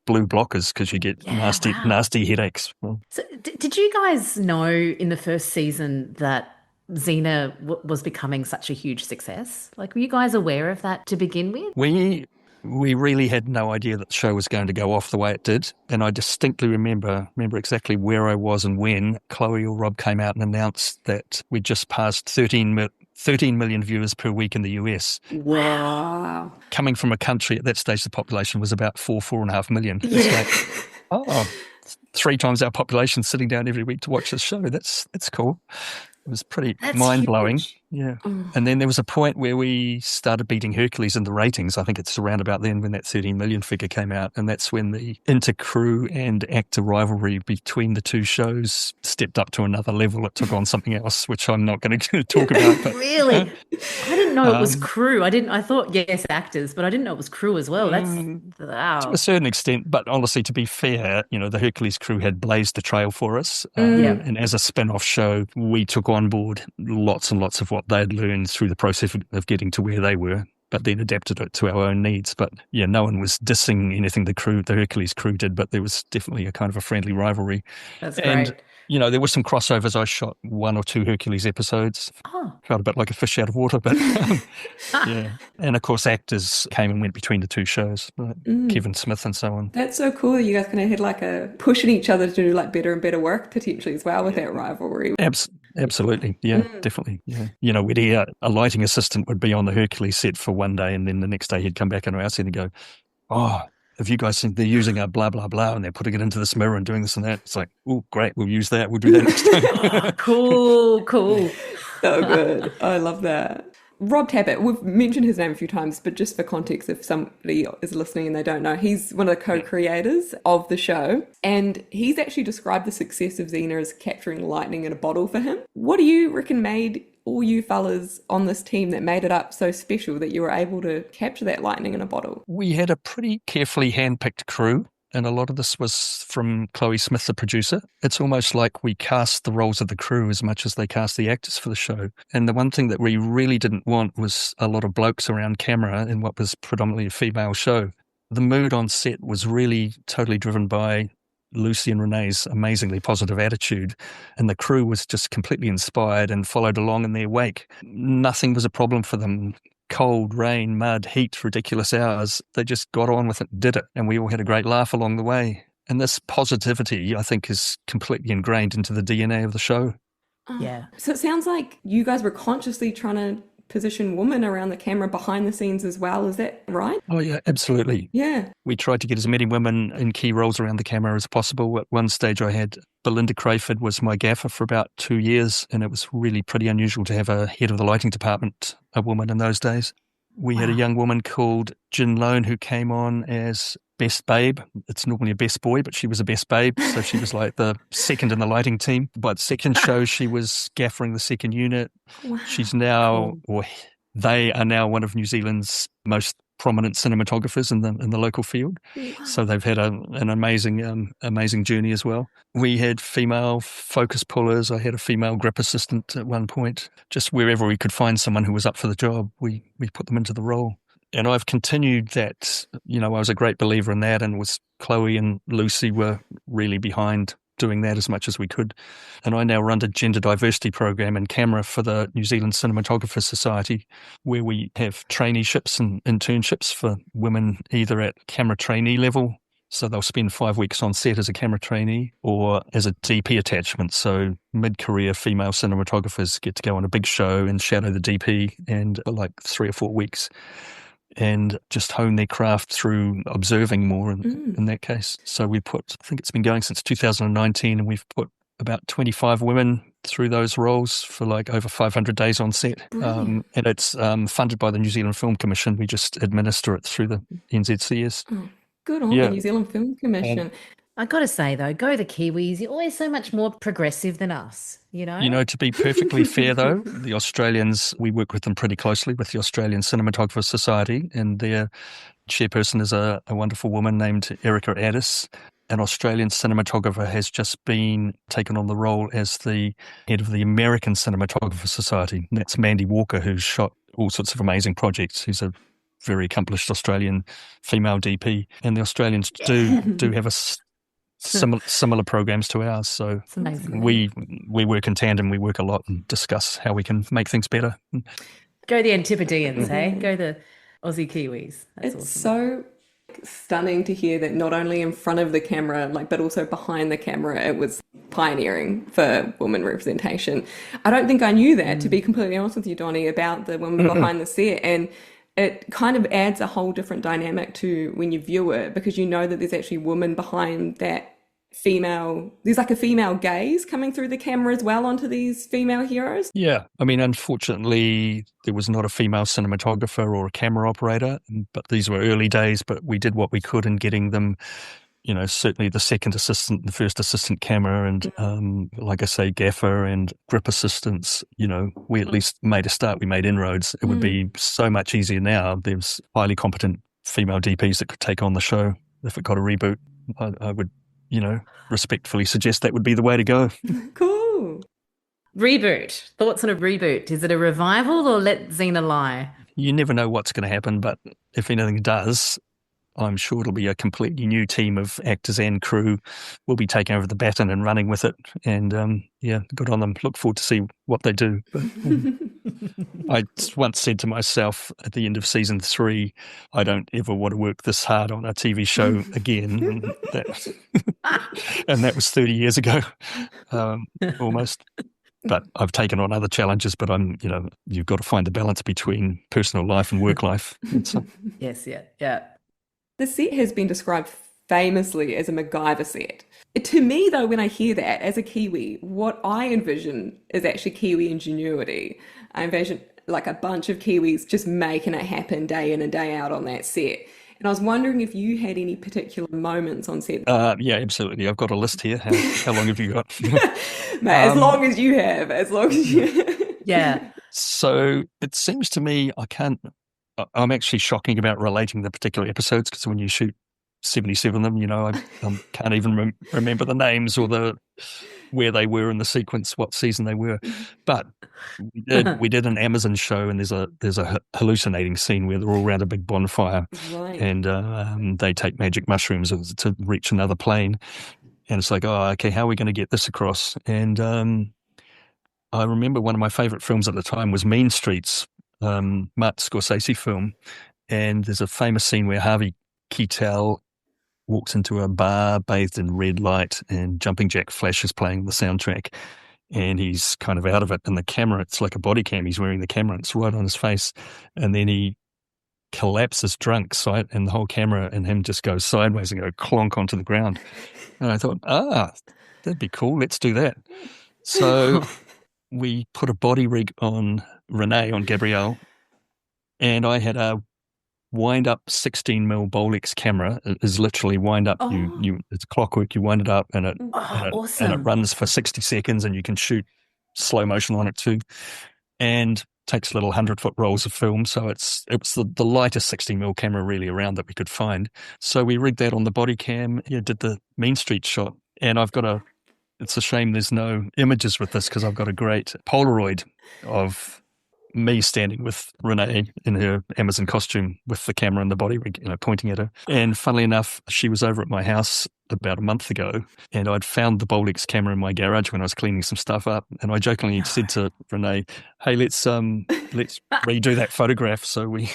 blue blockers because you get nasty headaches. Well, So did you guys know in the first season that Xena was becoming such a huge success? Like, were you guys aware of that to begin with? We really had no idea that the show was going to go off the way it did. And I distinctly remember exactly where I was and when Chloe or Rob came out and announced that we'd just passed 13 million viewers per week in the US. Wow. Coming from a country at that stage, the population was about 4.5 million. It's like, 3 times our population sitting down every week to watch this show. That's cool. It was pretty mind-blowing. Yeah. And then there was a point where we started beating Hercules in the ratings. I think it's around about then when that 13 million figure came out. And that's when the inter-crew and actor rivalry between the two shows stepped up to another level. It took on something else, which I'm not going to talk about. But, really? I didn't know it was crew. I thought, yes, actors, but I didn't know it was crew as well. That's, wow. To a certain extent, but honestly, to be fair, the Hercules crew had blazed the trail for us. And as a spin-off show, we took on board lots and lots of what they'd learned through the process of getting to where they were, but then adapted it to our own needs. But yeah, no one was dissing anything the Hercules crew did, but there was definitely a kind of a friendly rivalry. That's and, great. There were some crossovers. I shot 1 or 2 Hercules episodes. Felt a bit like a fish out of water, but yeah. And of course, actors came and went between the two shows, like Kevin Smith and so on. That's so cool. You guys kind of had like a pushing each other to do like better and better work potentially as well with that rivalry. Absolutely. Yeah, definitely. Yeah. We'd hear a lighting assistant would be on the Hercules set for one day, and then the next day he'd come back into our set and go, have you guys seen they're using a blah, blah, blah, and they're putting it into this mirror and doing this and that? It's like, oh, great, we'll use that. We'll do that next time. Cool. So good. I love that. Rob Tappert, we've mentioned his name a few times, but just for context, if somebody is listening and they don't know, he's one of the co-creators of the show, and he's actually described the success of Xena as capturing lightning in a bottle for him. What do you reckon made all you fellas on this team that made it up so special that you were able to capture that lightning in a bottle? We had a pretty carefully hand-picked crew. And a lot of this was from Chloe Smith, the producer. It's almost like we cast the roles of the crew as much as they cast the actors for the show. And the one thing that we really didn't want was a lot of blokes around camera in what was predominantly a female show. The mood on set was really totally driven by Lucy and Renee's amazingly positive attitude, and the crew was just completely inspired and followed along in their wake. Nothing was a problem for them. Cold, rain, mud, heat, ridiculous hours. They just got on with it, did it, and we all had a great laugh along the way. And this positivity, I think, is completely ingrained into the DNA of the show. Yeah. So it sounds like you guys were consciously trying to position women around the camera behind the scenes as well. Is that right? Oh, yeah, absolutely. Yeah. We tried to get as many women in key roles around the camera as possible. At one stage, I had Belinda Crayford was my gaffer for about 2 years, and it was really pretty unusual to have a head of the lighting department, a woman in those days. We had a young woman called Jin Lone who came on as best babe. It's normally a best boy, but she was a best babe. So she was like the second in the lighting team. By the second show, she was gaffering the second unit. Wow. She's now, or they are now one of New Zealand's most prominent cinematographers in the local field. Wow. So they've had an amazing journey as well. We had female focus pullers. I had a female grip assistant at one point. Just wherever we could find someone who was up for the job, we put them into the role. And I've continued that. I was a great believer in that, and was Chloe and Lucy were really behind doing that as much as we could. And I now run a gender diversity program in camera for the New Zealand Cinematographers Society, where we have traineeships and internships for women either at camera trainee level, so they'll spend 5 weeks on set as a camera trainee, or as a DP attachment. So mid-career female cinematographers get to go on a big show and shadow the DP and like 3 or 4 weeks, and just hone their craft through observing more in that case. So I think it's been going since 2019, and we've put about 25 women through those roles for like over 500 days on set. And it's funded by the New Zealand Film Commission. We just administer it through the NZCS. Oh, good on the New Zealand Film Commission. I got to say, though, go the Kiwis. You're always so much more progressive than us, you know? You know, to be perfectly fair, though, the Australians, we work with them pretty closely with the Australian Cinematographers Society, and their chairperson is a wonderful woman named Erica Addis. An Australian cinematographer has just been taken on the role as the head of the American Cinematographer Society. And that's Mandy Walker, who's shot all sorts of amazing projects. He's a very accomplished Australian female DP. And the Australians do have a similar programs to ours. So we work in tandem. We work a lot and discuss how we can make things better. Go the Antipodeans, hey? Go the Aussie Kiwis. That's it's awesome. so stunning to hear that not only in front of the camera, but also behind the camera, it was pioneering for women representation. I don't think I knew that, to be completely honest with you, Donny, about the women behind the set. And it kind of adds a whole different dynamic to when you view it, because you know that there's actually women behind that female, there's like a female gaze coming through the camera as well onto these female heroes. Yeah. I mean, unfortunately, there was not a female cinematographer or a camera operator, but these were early days, but we did what we could in getting them, you know, certainly the second assistant, the first assistant camera, and like I say, gaffer and grip assistants. You know, we at least made a start. We made inroads. It would be so much easier now. There's highly competent female DPs that could take on the show if it got a reboot. I would, you know, respectfully suggest that would be the way to go. Cool. Reboot. Thoughts on a reboot? Is it a revival or let Xena lie? You never know what's going to happen, but if anything does, I'm sure it'll be a completely new team of actors and crew will be taking over the baton and running with it. And yeah, good on them. Look forward to see what they do. But, I once said to myself at the end of season 3, I don't ever want to work this hard on a TV show again. And that was 30 years ago, almost. But I've taken on other challenges, but you know, you've got to find the balance between personal life and work life. Yes, yeah. The set has been described famously as a MacGyver set. To me, though, when I hear that, as a Kiwi, what I envision is actually Kiwi ingenuity. I envision like a bunch of Kiwis just making it happen day in and day out on that set. And I was wondering if you had any particular moments on set. Yeah, absolutely. I've got a list here. How long have you got? Mate, as long as you have. Yeah. So it seems to me I'm actually shocking about relating the particular episodes, because when you shoot 77 of them, you know, I can't even remember the names or where they were in the sequence, what season they were. But we did an Amazon show, and there's a hallucinating scene where they're all around a big bonfire, Right. and they take magic mushrooms to reach another plane. And it's like, oh, okay, how are we going to get this across? And I remember one of my favorite films at the time was Mean Streets, Martin Scorsese film, and there's a famous scene where Harvey Keitel walks into a bar bathed in red light and Jumping Jack Flash is playing the soundtrack, and he's kind of out of it, and the camera, it's like a body cam, he's wearing the camera, and it's right on his face, and then he collapses drunk, and the whole camera and him just goes sideways and go clonk onto the ground. And I thought, that'd be cool, let's do that. So we put a body rig on Renee, on Gabrielle, and I had a wind-up 16mm Bolex camera. It is literally wind up. It's clockwork. You wind it up, and awesome. and it runs for 60 seconds, and you can shoot slow motion on it too. And takes little 100-foot rolls of film. So it was the lightest 16mm camera really around that we could find. So we rigged that on the body cam. Did the Mean Street shot, and it's a shame there's no images with this, because I've got a great Polaroid of me standing with Renee in her Amazon costume with the camera and the body rig, you know, pointing at her. And funnily enough, she was over at my house about a month ago, and I'd found the Bolex camera in my garage when I was cleaning some stuff up. And I jokingly said to Renee, "Hey, let's redo that photograph." So we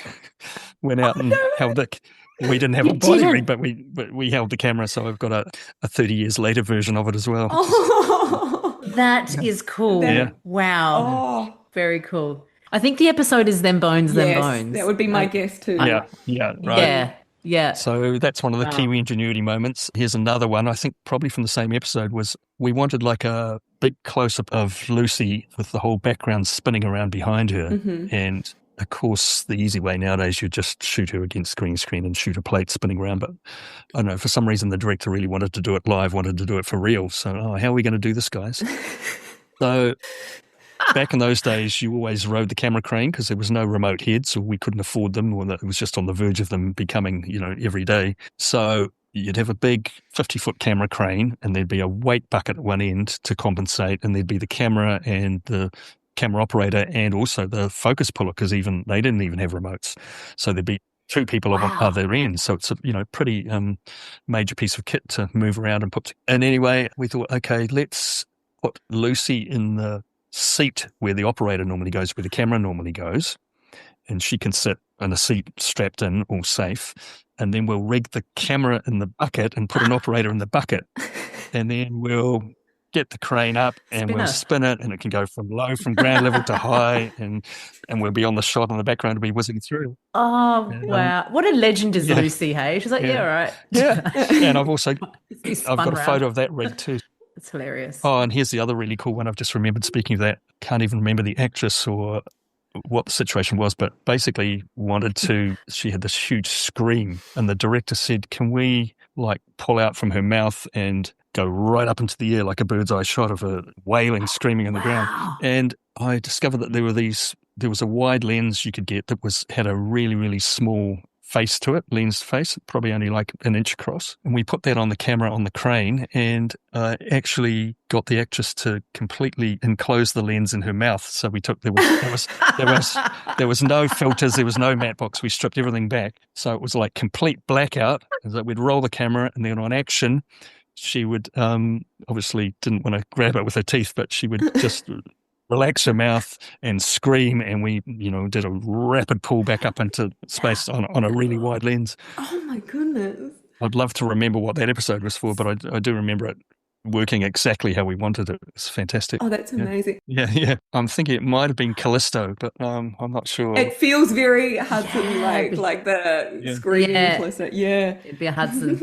went out and held it. We didn't have a body rig, but we held the camera. So I've got a 30 years later version of it as well. That is cool. Yeah. Wow. Very cool. I think the episode is Them Bones, Them Bones. That would be my guess too. Yeah, right. Yeah. So that's one of the Kiwi ingenuity moments. Here's another one, I think probably from the same episode, was we wanted like a big close-up of Lucy with the whole background spinning around behind her. Mm-hmm. And of course, the easy way nowadays, you just shoot her against green screen and shoot a plate spinning around. But I don't know, for some reason, the director really wanted to do it live, wanted to do it for real. So, how are we going to do this, guys? So back in those days, you always rode the camera crane because there was no remote head, so we couldn't afford them, or it was just on the verge of them becoming, every day. So you'd have a big 50-foot camera crane, and there'd be a weight bucket at one end to compensate, and there'd be the camera and the camera operator and also the focus puller, because they didn't even have remotes. So there'd be two people on other end. So it's a pretty major piece of kit to move around and put. And anyway, we thought, okay, let's put Lucy in the seat where the operator normally goes, where the camera normally goes, and she can sit in a seat strapped in, all safe. And then we'll rig the camera in the bucket and put an operator in the bucket, and then we'll get the crane up and we'll spin it, and it can go from ground level to high, and we'll be on the shot in the background to be whizzing through. Oh, and, wow. What a legend is Lucy, hey? She's like, yeah, all right. Yeah. And I've got a photo of that rig too. It's hilarious. Oh, and here's the other really cool one I've just remembered. Speaking of that, can't even remember the actress or what the situation was, but basically she had this huge scream, and the director said, can we pull out from her mouth and go right up into the air like a bird's eye shot of her wailing, screaming on the ground. And I discovered that there was a wide lens you could get that had a really, really small face to it, lensed face, probably only an inch across. And we put that on the camera on the crane, and actually got the actress to completely enclose the lens in her mouth. So we took, there was no filters, there was no matte box. We stripped everything back. So it was like complete blackout. So we'd roll the camera, and then on action, she would obviously didn't want to grab it with her teeth, but she would just relax her mouth and scream, and we did a rapid pull back up into space on a really wide lens. Oh my goodness. I'd love to remember what that episode was for, but I do remember it working exactly how we wanted it. It's fantastic. Oh, that's amazing. Yeah. I'm thinking it might have been Callisto, but I'm not sure. It feels very Hudson like the screaming implicit. Yeah. It'd be a Hudson.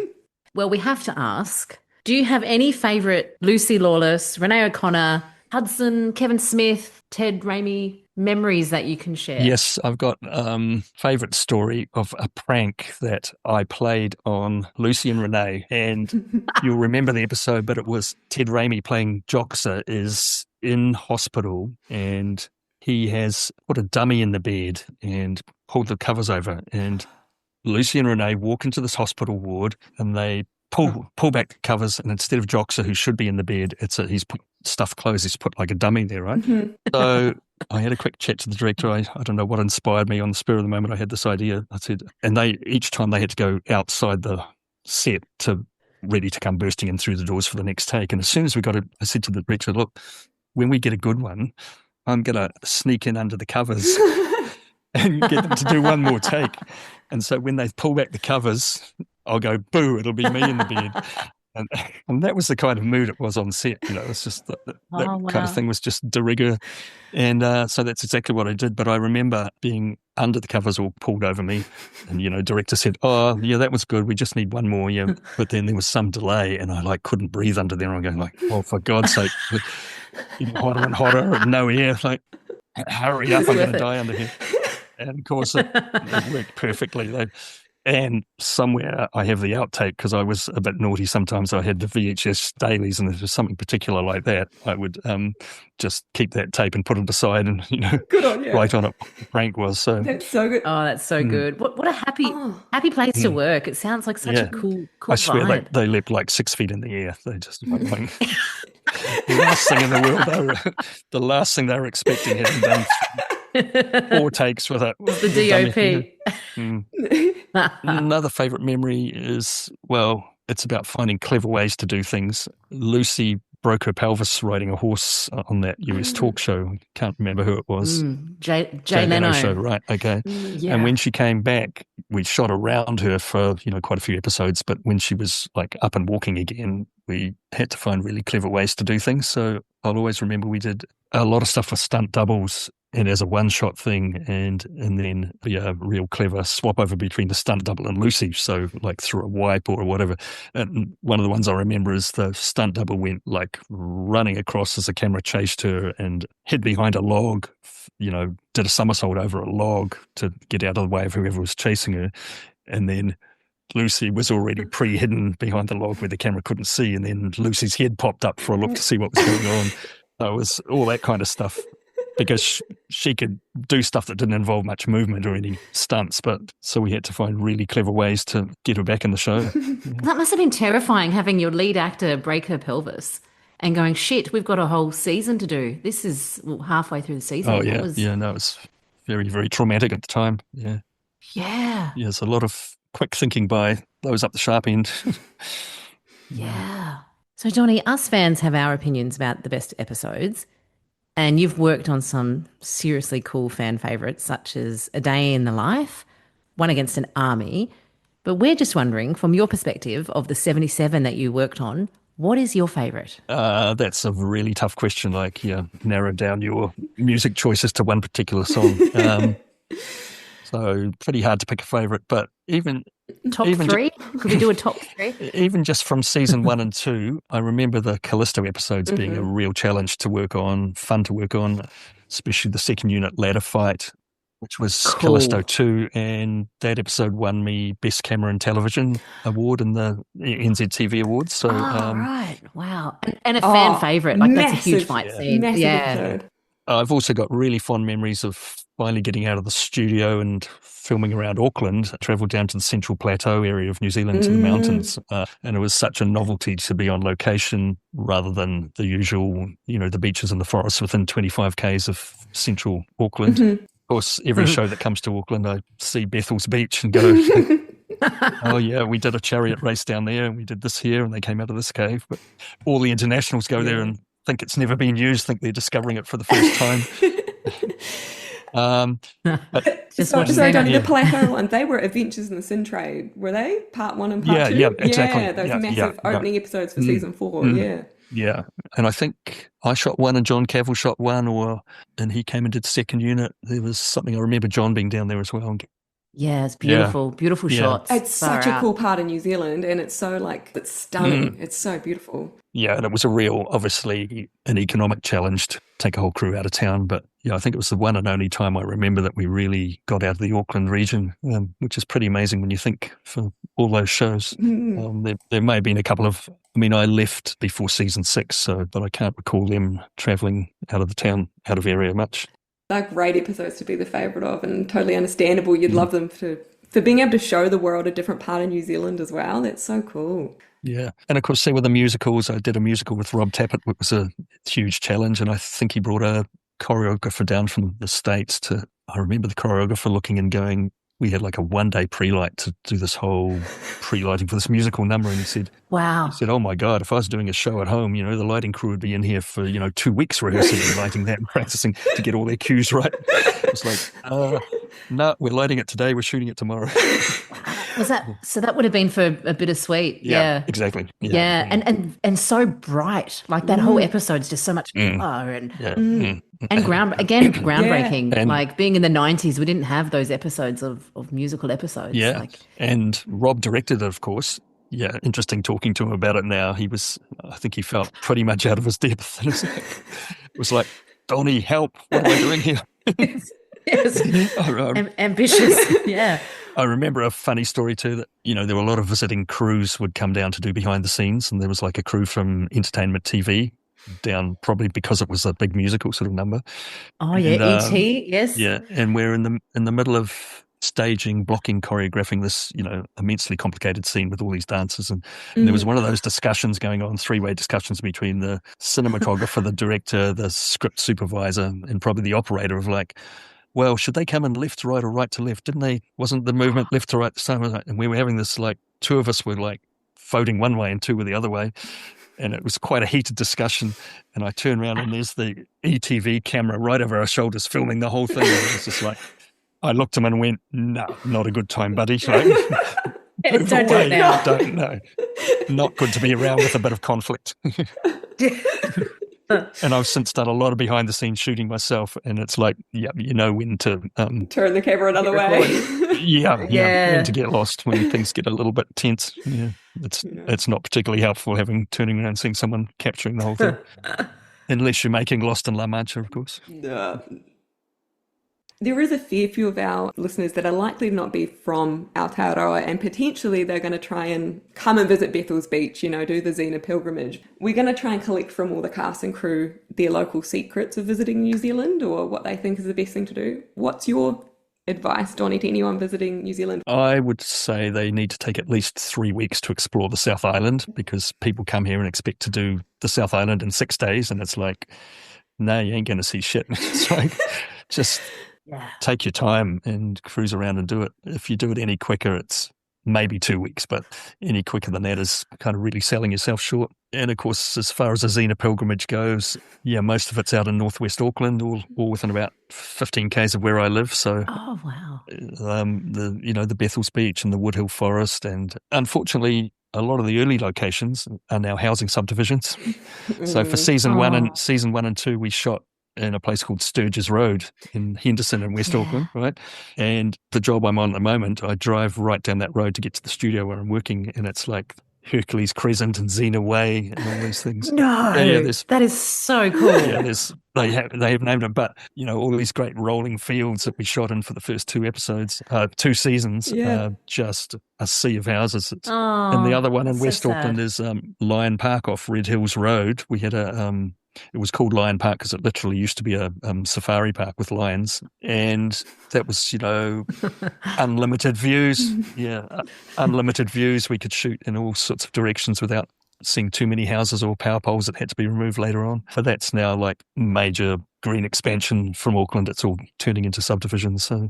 Well, we have to ask, do you have any favourite Lucy Lawless, Renee O'Connor, Hudson, Kevin Smith, Ted Raimi memories that you can share? Yes, I've got favourite story of a prank that I played on Lucy and Renee. And you'll remember the episode, but it was Ted Raimi playing Joxa is in hospital, and he has put a dummy in the bed and pulled the covers over, and Lucy and Renee walk into this hospital ward, and they pull back the covers, and instead of Joxa, who should be in the bed, he's put stuffed clothes. He's put like a dummy there, right? Mm-hmm. So I had a quick chat to the director. I don't know what inspired me. On the spur of the moment, I had this idea. I said, and each time they had to go outside the set ready to come bursting in through the doors for the next take. And as soon as I said to the director, look, when we get a good one, I'm going to sneak in under the covers and get them to do one more take. And so when they pull back the covers, I'll go, boo, it'll be me in the bed. And that was the kind of mood it was on set. It's just that kind of thing was just de rigueur. And so that's exactly what I did. But I remember being under the covers all pulled over me. And, director said, oh, yeah, that was good. We just need one more. Yeah. But then there was some delay, and I couldn't breathe under there. I'm going oh, for God's sake, hotter and hotter and no air. Hurry up, I'm going to die under here. And of course, it worked perfectly. And somewhere I have the outtake, because I was a bit naughty sometimes. I had the VHS dailies, and if there was something particular like that, I would just keep that tape and put it aside, and good on you. Write on it what the prank was. So that's so good. Oh, that's so good. What a happy place to work. It sounds like such a cool I swear vibe. They leapt 6 feet in the air. They just the last thing in the world. The last thing they were expecting hadn't done 4 takes with it. It's the DOP. Another favourite memory is, it's about finding clever ways to do things. Lucy broke her pelvis riding a horse on that US talk show. Can't remember who it was. Jay Leno show, right? Okay. Yeah. And when she came back, we shot around her for quite a few episodes. But when she was up and walking again, we had to find really clever ways to do things. So I'll always remember we did a lot of stuff with stunt doubles. and as a one-shot thing, and then be a real clever swap over between the stunt double and Lucy, so like through a wipe or whatever. And one of the ones I remember is the stunt double went like running across as the camera chased her and hid behind a log, did a somersault over a log to get out of the way of whoever was chasing her, and then Lucy was already pre-hidden behind the log where the camera couldn't see, and then Lucy's head popped up for a look to see what was going on. So it was all that kind of stuff, because she could do stuff that didn't involve much movement or any stunts, but so we had to find really clever ways to get her back in the show. That must have been terrifying, having your lead actor break her pelvis and going, shit, we've got a whole season to do. This is halfway through the season. Oh, yeah. It was very, very traumatic at the time. Yeah. Yeah. Yes, a lot of quick thinking by those up the sharp end. Yeah. So, Donny, us fans have our opinions about the best episodes, and you've worked on some seriously cool fan favourites, such as A Day in the Life, One Against an Army. But we're just wondering, from your perspective of the 77 that you worked on, what is your favourite? That's a really tough question. Like, narrow down your music choices to one particular song. So pretty hard to pick a favourite, but even three? Could we do a top three? Even just from season 1 and 2, I remember the Callisto episodes being a real challenge to work on, fun to work on, especially the second unit ladder fight, which was cool. Callisto 2, and that episode won me Best Camera and Television Award in the NZTV Awards. So, right. Wow. And a fan favourite. Like, that's a huge fight scene. Massive episode. I've also got really fond memories of finally getting out of the studio and filming around Auckland. I travelled down to the Central Plateau area of New Zealand to the mountains, and it was such a novelty to be on location rather than the usual, the beaches and the forests within 25 k's of central Auckland. Of course, every show that comes to Auckland, I see Bethel's Beach and go, oh yeah, we did a chariot race down there and we did this here and they came out of this cave. But all the internationals go there and think it's never been used, think they're discovering it for the first time. So Donny, the Plateau one, they were Adventures in the Sin Trade, were they? Part 1 and part 2? Yeah, exactly. Yeah, those massive opening episodes for season 4, Yeah, and I think I shot one and John Cavill shot one, and he came and did second unit. There was something, I remember John being down there as well. Yeah, it's beautiful, beautiful shots. It's such a cool part of New Zealand, and it's so it's stunning. It's so beautiful. Yeah, and it was a real, obviously, an economic challenge to take a whole crew out of town. But I think it was the one and only time I remember that we really got out of the Auckland region, which is pretty amazing when you think for all those shows. There may have been a couple of, I left before season 6, but I can't recall them travelling out of the town, out of area much. They're great episodes to be the favourite of, and totally understandable. You'd love them for being able to show the world a different part of New Zealand as well. That's so cool. Yeah. And of course, with the musicals, I did a musical with Rob Tappert, which was a huge challenge. And I think he brought a choreographer down from the States I remember the choreographer looking and going, we had like a 1-day pre-light to do this whole pre-lighting for this musical number. And he said, wow. He said, oh my God, if I was doing a show at home, the lighting crew would be in here for, 2 weeks rehearsing and lighting that and practicing to get all their cues right. It's like, no, we're lighting it today. We're shooting it tomorrow. So that would have been for a bittersweet. Yeah, exactly. Yeah. And so bright. Like that whole episode's just so much color and groundbreaking. Yeah. Like being in the 90s, we didn't have those episodes of musical episodes. Yeah. And Rob directed it, of course. Yeah, interesting talking to him about it now. I think he felt pretty much out of his depth. It was like, Donny, help, what am I doing here? Yes. Ambitious. Yeah. I remember a funny story too that, there were a lot of visiting crews would come down to do behind the scenes, and there was like a crew from Entertainment TV down probably because it was a big musical sort of number. Oh, yeah, E.T., yes. Yeah, and we're in the middle of staging, blocking, choreographing this, immensely complicated scene with all these dancers. And there was one of those discussions going on, 3-way discussions between the cinematographer, the director, the script supervisor, and probably the operator of like, well, should they come in left to right or right to left? Wasn't the movement left to right the same? And we were having this, like, 2 of us were like voting one way and 2 were the other way. And it was quite a heated discussion. And I turn around and there's the ETV camera right over our shoulders filming the whole thing. And it was just like, I looked at him and went, no, not a good time, buddy. Like, don't do it now. Don't know. Not good to be around with a bit of conflict. And I've since done a lot of behind the scenes shooting myself, and it's like, yeah, you know when to turn the camera another way. When to get lost, when things get a little bit tense. Yeah, it's not particularly helpful turning around and seeing someone capturing the whole thing, unless you're making Lost in La Mancha, of course. No. There is a fair few of our listeners that are likely to not be from Aotearoa, and potentially they're going to try and come and visit Bethel's Beach, do the Xena pilgrimage. We're going to try and collect from all the cast and crew their local secrets of visiting New Zealand, or what they think is the best thing to do. What's your advice, Donny, to anyone visiting New Zealand? I would say they need to take at least 3 weeks to explore the South Island, because people come here and expect to do the South Island in 6 days, and it's like, no, you ain't going to see shit. It's like, just... take your time and cruise around and do it. If you do it any quicker, it's maybe 2 weeks, but any quicker than that is kind of really selling yourself short. And of course, as far as the Xena pilgrimage goes, most of it's out in northwest Auckland, all within about 15 k's of where I live. So, oh wow, the Bethel's Beach and the Woodhill Forest, and unfortunately, a lot of the early locations are now housing subdivisions. So for season 1 and 2, we shot in a place called Sturgis Road in Henderson in West Auckland, right? And the job I'm on at the moment, I drive right down that road to get to the studio where I'm working, and it's like Hercules Crescent and Xena Way and all these things. No, that is so cool. Yeah, they have named them, but all these great rolling fields that we shot in for the first 2 seasons, just a sea of houses. And the other one in West Auckland is Lion Park off Red Hills Road. We had it was called Lion Park because it literally used to be a safari park with lions, and that was unlimited views. Unlimited views. We could shoot in all sorts of directions without seeing too many houses or power poles that had to be removed later on. But that's now like major green expansion from Auckland. It's all turning into subdivisions, so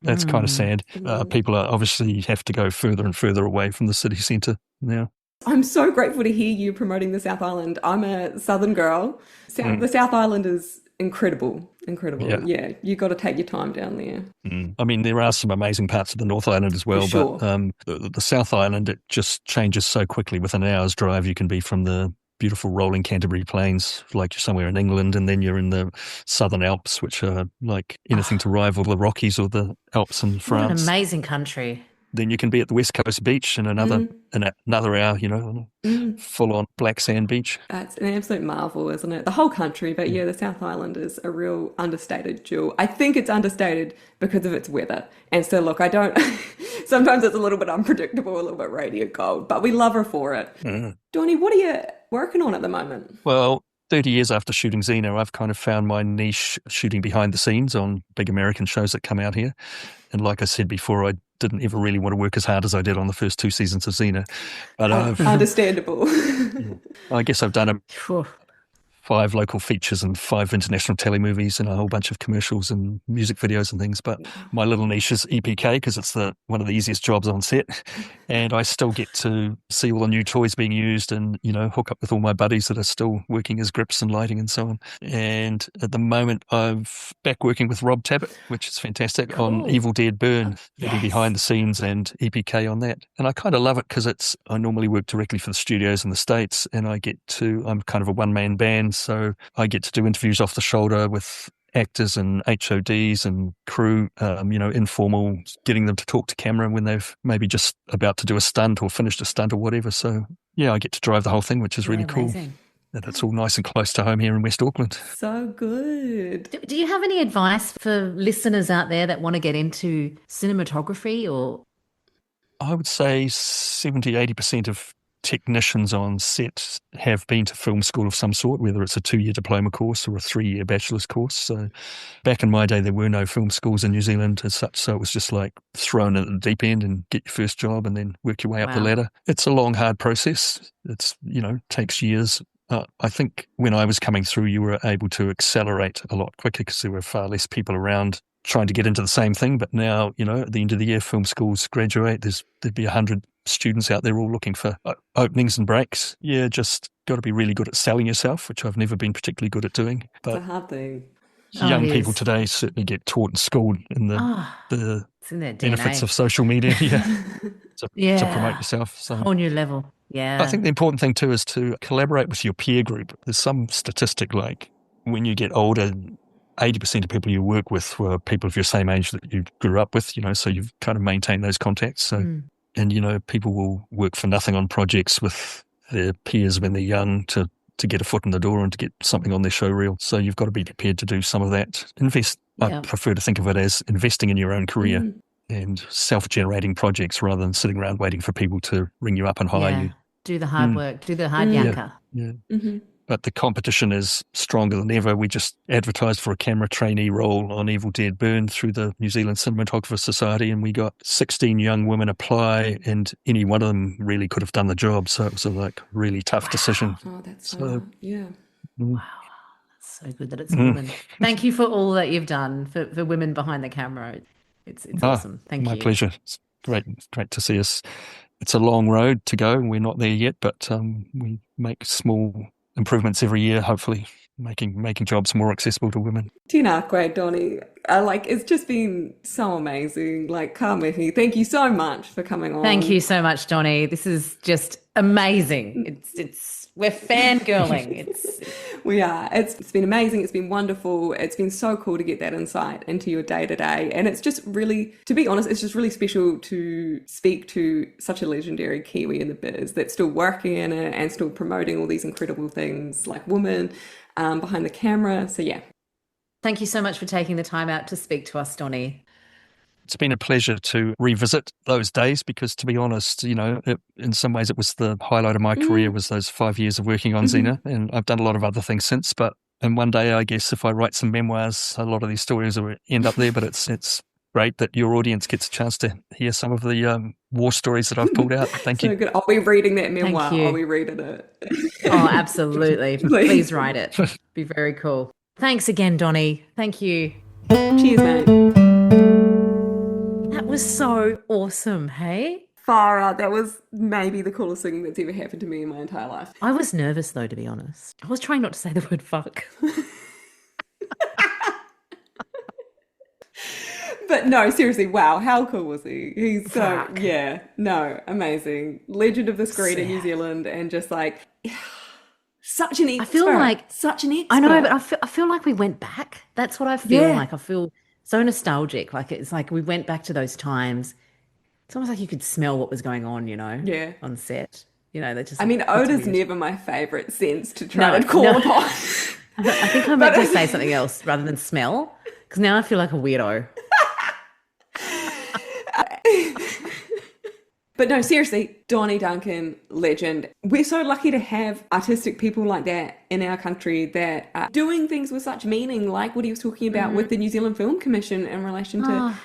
that's kind of sad. People are obviously have to go further and further away from the city centre now. I'm so grateful to hear you promoting the South Island. I'm a southern girl. The South Island is incredible. Yeah, you got to take your time down there. I mean, there are some amazing parts of the North Island as well, sure. But the South Island, it just changes so quickly. Within an hour's drive, you can be from the beautiful rolling Canterbury Plains, like you're somewhere in England, and then you're in the Southern Alps, which are like anything to rival the Rockies or the Alps in France. What an amazing country. Then you can be at the West Coast beach in another hour, full on black sand beach. It's an absolute marvel, isn't it? The whole country, but the South Island is a real understated jewel. I think it's understated because of its weather. And so, look, sometimes it's a little bit unpredictable, a little bit radio cold, but we love her for it. Donny, what are you working on at the moment? Well, 30 years after shooting Xena, I've kind of found my niche shooting behind the scenes on big American shows that come out here. And like I said before, I didn't ever really want to work as hard as I did on the first 2 seasons of Xena. But understandable. I guess I've done 5 local features and 5 international telemovies and a whole bunch of commercials and music videos and things. But my little niche is EPK because it's one of the easiest jobs on set. And I still get to see all the new toys being used and, hook up with all my buddies that are still working as grips and lighting and so on. And at the moment, I'm back working with Rob Tabbert, which is fantastic, on Evil Dead Burn, getting behind the scenes and EPK on that. And I kind of love it because I normally work directly for the studios in the States, and I'm kind of a one-man band. So I get to do interviews off the shoulder with actors and HODs and crew, informal, getting them to talk to camera when they've maybe just about to do a stunt or finished a stunt or whatever. So, I get to drive the whole thing, which is really cool. And it's all nice and close to home here in West Auckland. So good. Do you have any advice for listeners out there that want to get into cinematography? Or I would say 70-80% of technicians on set have been to film school of some sort, whether it's a 2-year diploma course or a 3-year bachelor's course. So back in my day, there were no film schools in New Zealand as such, so it was just like thrown in at the deep end and get your first job and then work your way up the ladder. It's a long, hard process. It's, takes years. I think when I was coming through, you were able to accelerate a lot quicker because there were far less people around trying to get into the same thing. But now, at the end of the year, film schools graduate. There'd be 100 students out there all looking for openings and breaks. Yeah, just got to be really good at selling yourself, which I've never been particularly good at doing. But it's a hard thing. Young people today certainly get taught in school in the benefits of social media to promote yourself. So whole new level. Yeah. I think the important thing too is to collaborate with your peer group. There's some statistic like when you get older, 80% of people you work with were people of your same age that you grew up with, so you've kind of maintained those contacts. So, and people will work for nothing on projects with their peers when they're young to get a foot in the door and to get something on their show reel. So you've got to be prepared to do some of that. I prefer to think of it as investing in your own career and self-generating projects rather than sitting around waiting for people to ring you up and hire you. Do the hard work, do the hard yakka. Yeah. But the competition is stronger than ever. We just advertised for a camera trainee role on Evil Dead Burn through the New Zealand Cinematographers Society, and we got 16 young women apply, and any one of them really could have done the job. So it was a really tough decision. Oh, that's so yeah. Wow. That's so good that it's women. Thank you for all that you've done for women behind the camera. It's awesome. Thank you. My pleasure. It's great to see us. It's a long road to go. We're not there yet, but we make small improvements every year, hopefully making jobs more accessible to women. Tēnā koe, Donny. It's just been so amazing. Ka mihi. Thank you so much for coming on. Thank you so much, Donny. This is just amazing. We're fangirling. We are. It's been amazing. It's been wonderful. It's been so cool to get that insight into your day to day. And it's just really, to be honest, it's just really special to speak to such a legendary Kiwi in the biz that's still working in it and still promoting all these incredible things like women behind the camera. So yeah. Thank you so much for taking the time out to speak to us, Donny. It's been a pleasure to revisit those days because, to be honest, in some ways it was the highlight of my career was those 5 years of working on Xena, and I've done a lot of other things since. And one day, I guess, if I write some memoirs, a lot of these stories will end up there. But it's great that your audience gets a chance to hear some of the war stories that I've pulled out. Thank you. So good. I'll be reading that memoir. I'll be reading it. Oh, absolutely. Please write it. Be very cool. Thanks again, Donny. Thank you. Cheers, mate. That was so awesome, hey? Far out. That was maybe the coolest thing that's ever happened to me in my entire life. I was nervous, though, to be honest. I was trying not to say the word fuck. But no, seriously, wow, how cool was he? He's so, amazing. Legend of the screen in New Zealand, and just such an expert. I feel like such an expert. I know, but I feel like we went back. That's what I feel like. I feel so nostalgic. It's like we went back to those times. It's almost like you could smell what was going on, on set. That just. Oda's never my favourite sense to try and call upon. I think I meant to say something else rather than smell, because now I feel like a weirdo. But no, seriously, Donny Duncan, legend. We're so lucky to have artistic people like that in our country that are doing things with such meaning, like what he was talking about with the New Zealand Film Commission in relation to,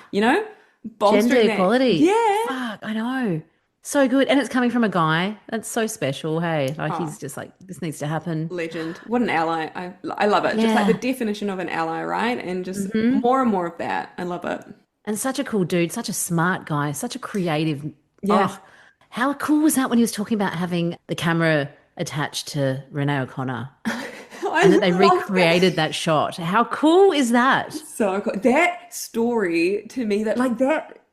bolstering gender equality. Yeah. Fuck, I know. So good. And it's coming from a guy. That's so special, hey? He's just this needs to happen. Legend. What an ally. I love it. Yeah. Just the definition of an ally, right? And just more and more of that. I love it. And such a cool dude, such a smart guy, such a creative. Yeah. Oh, how cool was that when he was talking about having the camera attached to Renee O'Connor? And that they recreated that shot. How cool is that? So cool. That story to me, when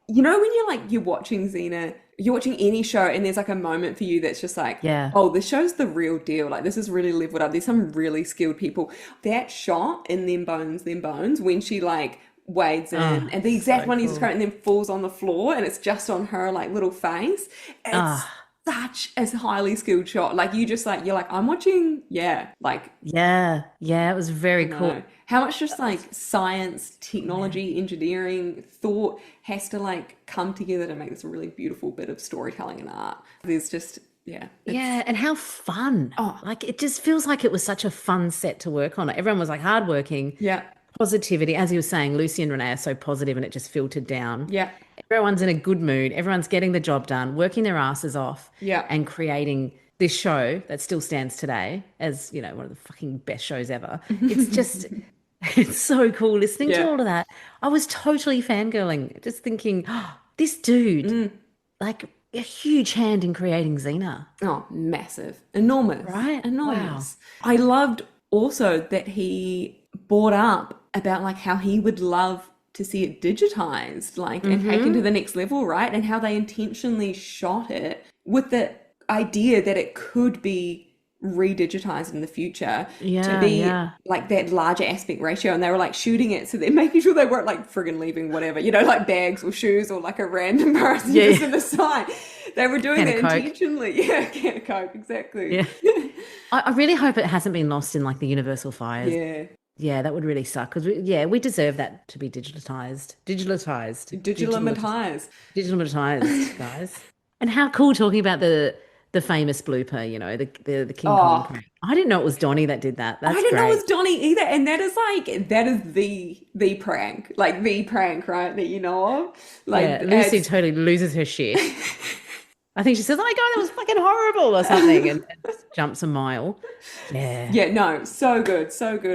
you're watching Xena, you're watching any show and there's a moment for you that's just oh, this show's the real deal. This is really leveled up. There's some really skilled people. That shot in Them Bones, when she wades in and the exact one he's describing and then falls on the floor and it's just on her little face. It's such a highly skilled shot. I'm watching, it was very cool. How much just science, technology, engineering, thought has to come together to make this a really beautiful bit of storytelling and art. There's just and how fun. It just feels like it was such a fun set to work on. Everyone was hardworking. Positivity, as you were saying, Lucy and Renee are so positive and it just filtered down. Everyone's in a good mood. Everyone's getting the job done, working their asses off and creating this show that still stands today as, one of the fucking best shows ever. It's just, it's so cool listening to all of that. I was totally fangirling, just thinking, this dude, a huge hand in creating Xena. Oh, massive. Enormous. Right? Enormous. Wow. I loved also that he brought up about how he would love to see it digitized and taken to the next level, right? And how they intentionally shot it with the idea that it could be redigitized in the future to Yeah, be yeah. like that larger aspect ratio, and they were like shooting it so they're making sure they weren't like friggin' leaving whatever, like bags or shoes or like a random person Yeah. just in the side. They were doing Can that of Coke. intentionally. Yeah, can of Coke, exactly. Yeah. I really hope it hasn't been lost in like the universal fires. Yeah. Yeah, that would really suck because we deserve that to be digitized. Digitalized. Digitalized, guys. And how cool talking about the famous blooper, the King Kong Oh, prank. I didn't know it was Donny that did that. I That's didn't know it great. was Donny either, and that is the prank, like the prank, right? That you know of, like Yeah, Lucy it's totally loses her shit. I think she says, "Oh my God, that was fucking horrible," or something, and just jumps a mile. Yeah. yeah, no, so good,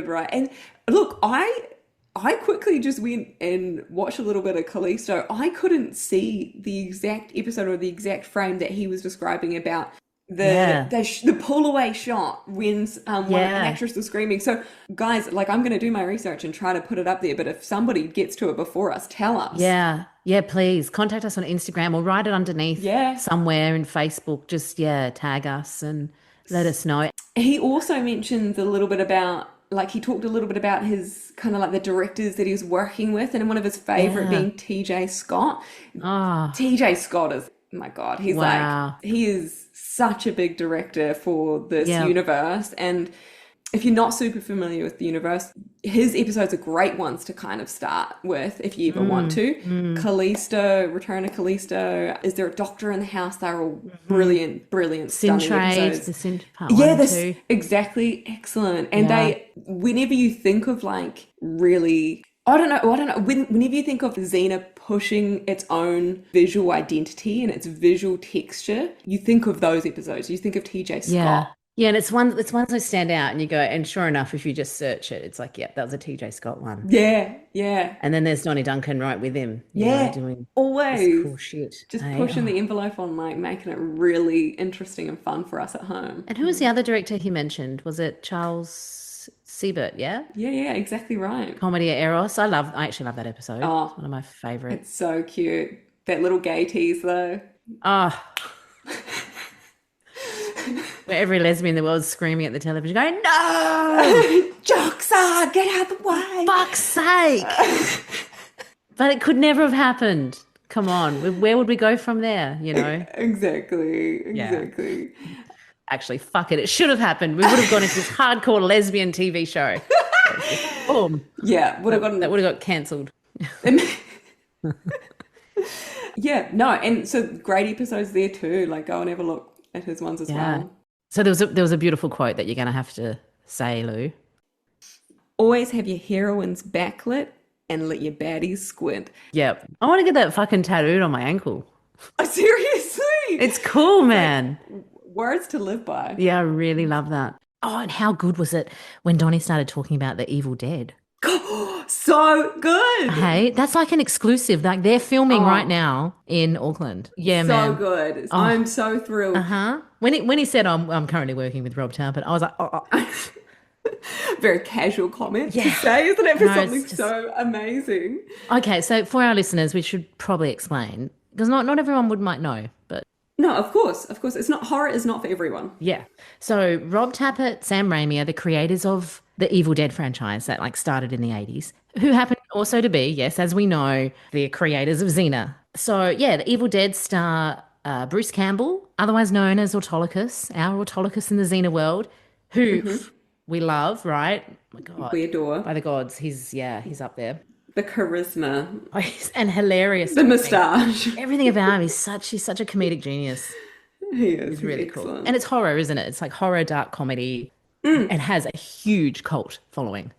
right? And look, I quickly just went and watched a little bit of Callisto. I couldn't see the exact episode or the exact frame that he was describing about the Yeah. the pull away shot when one of the Yeah. actress was screaming. So guys, like I'm gonna do my research and try to put it up there. But if somebody gets to it before us, tell us. Yeah. Yeah, please contact us on Instagram or write it underneath Yeah. somewhere in Facebook. Just, yeah, tag us and let us know. He also mentions a little bit about, like, he talked a little bit about his kind of like the directors that he was working with, and one of his favorite Yeah. being TJ Scott. Oh, TJ Scott is, my God, he's wow. like, he is such a big director for this Yeah. universe. And if you're not super familiar with the universe, his episodes are great ones to kind of start with if you ever want to. Callisto, Return of Callisto, Is There a Doctor in the House? They're all brilliant, brilliant, Sin stunning Trade, episodes. the Sin part Yeah, one, this two. exactly excellent. And Yeah. they, whenever you think of like really, I don't know. Whenever you think of Xena pushing its own visual identity and its visual texture, you think of those episodes. You think of TJ Scott. Yeah. Yeah, and it's ones that stand out and you go, and sure enough, if you just search it, it's like, yeah, that was a TJ Scott one. Yeah, yeah, And then there's Donny Duncan right with him, yeah. doing this Always cool shit. just Hey, pushing oh. the envelope on like making it really interesting and fun for us at home. And who was the other director he mentioned? Was it Charles Siebert, yeah? Yeah, yeah, exactly right. Comedy Eros. I actually love that episode. Oh. It's one of my favorites. It's so cute. That little gay tease though. Oh. Where every lesbian in the world is screaming at the television going, no! Joxer, get out the way. Fuck's sake! But it could never have happened. Come on. Where would we go from there, Exactly. Actually, fuck it. It should have happened. We would have gone into this hardcore lesbian TV show. Boom. Yeah, would have gotten That would have got cancelled. Yeah, no, and so great episodes there too. Like go and have a look at his ones as Yeah. well. So there was a beautiful quote that you're going to have to say, Lou. Always have your heroines backlit and let your baddies squint. Yep. I want to get that fucking tattooed on my ankle. Oh, seriously? It's cool, man. Words to live by. Yeah, I really love that. Oh, and how good was it when Donnie started talking about the Evil Dead? So good. Hey, that's like an exclusive. Like they're filming right now in Auckland. Yeah, So man. good. I'm so thrilled. Uh-huh. When he said I'm currently working with Rob Tampert, I was like, oh. Very casual comment to Yeah. say, isn't it? For No, it's something just- so amazing. Okay, so for our listeners, we should probably explain because not everyone might know, but No, of course. It's not, horror is not for everyone. yeah. So Rob Tappert, Sam Raimi are the creators of the Evil Dead franchise that like started in the 80s, who happen also to be, yes, as we know, the creators of Xena. So yeah, the Evil Dead star Bruce Campbell, otherwise known as Autolycus, our Autolycus in the Xena world, who we love, right? Oh my God. We adore. By the gods, he's up there. The charisma, And hilarious. the moustache. Everything about him, he's such a comedic genius. He is It's really excellent. cool. And it's horror, isn't it? It's like horror, dark comedy, and has a huge cult following.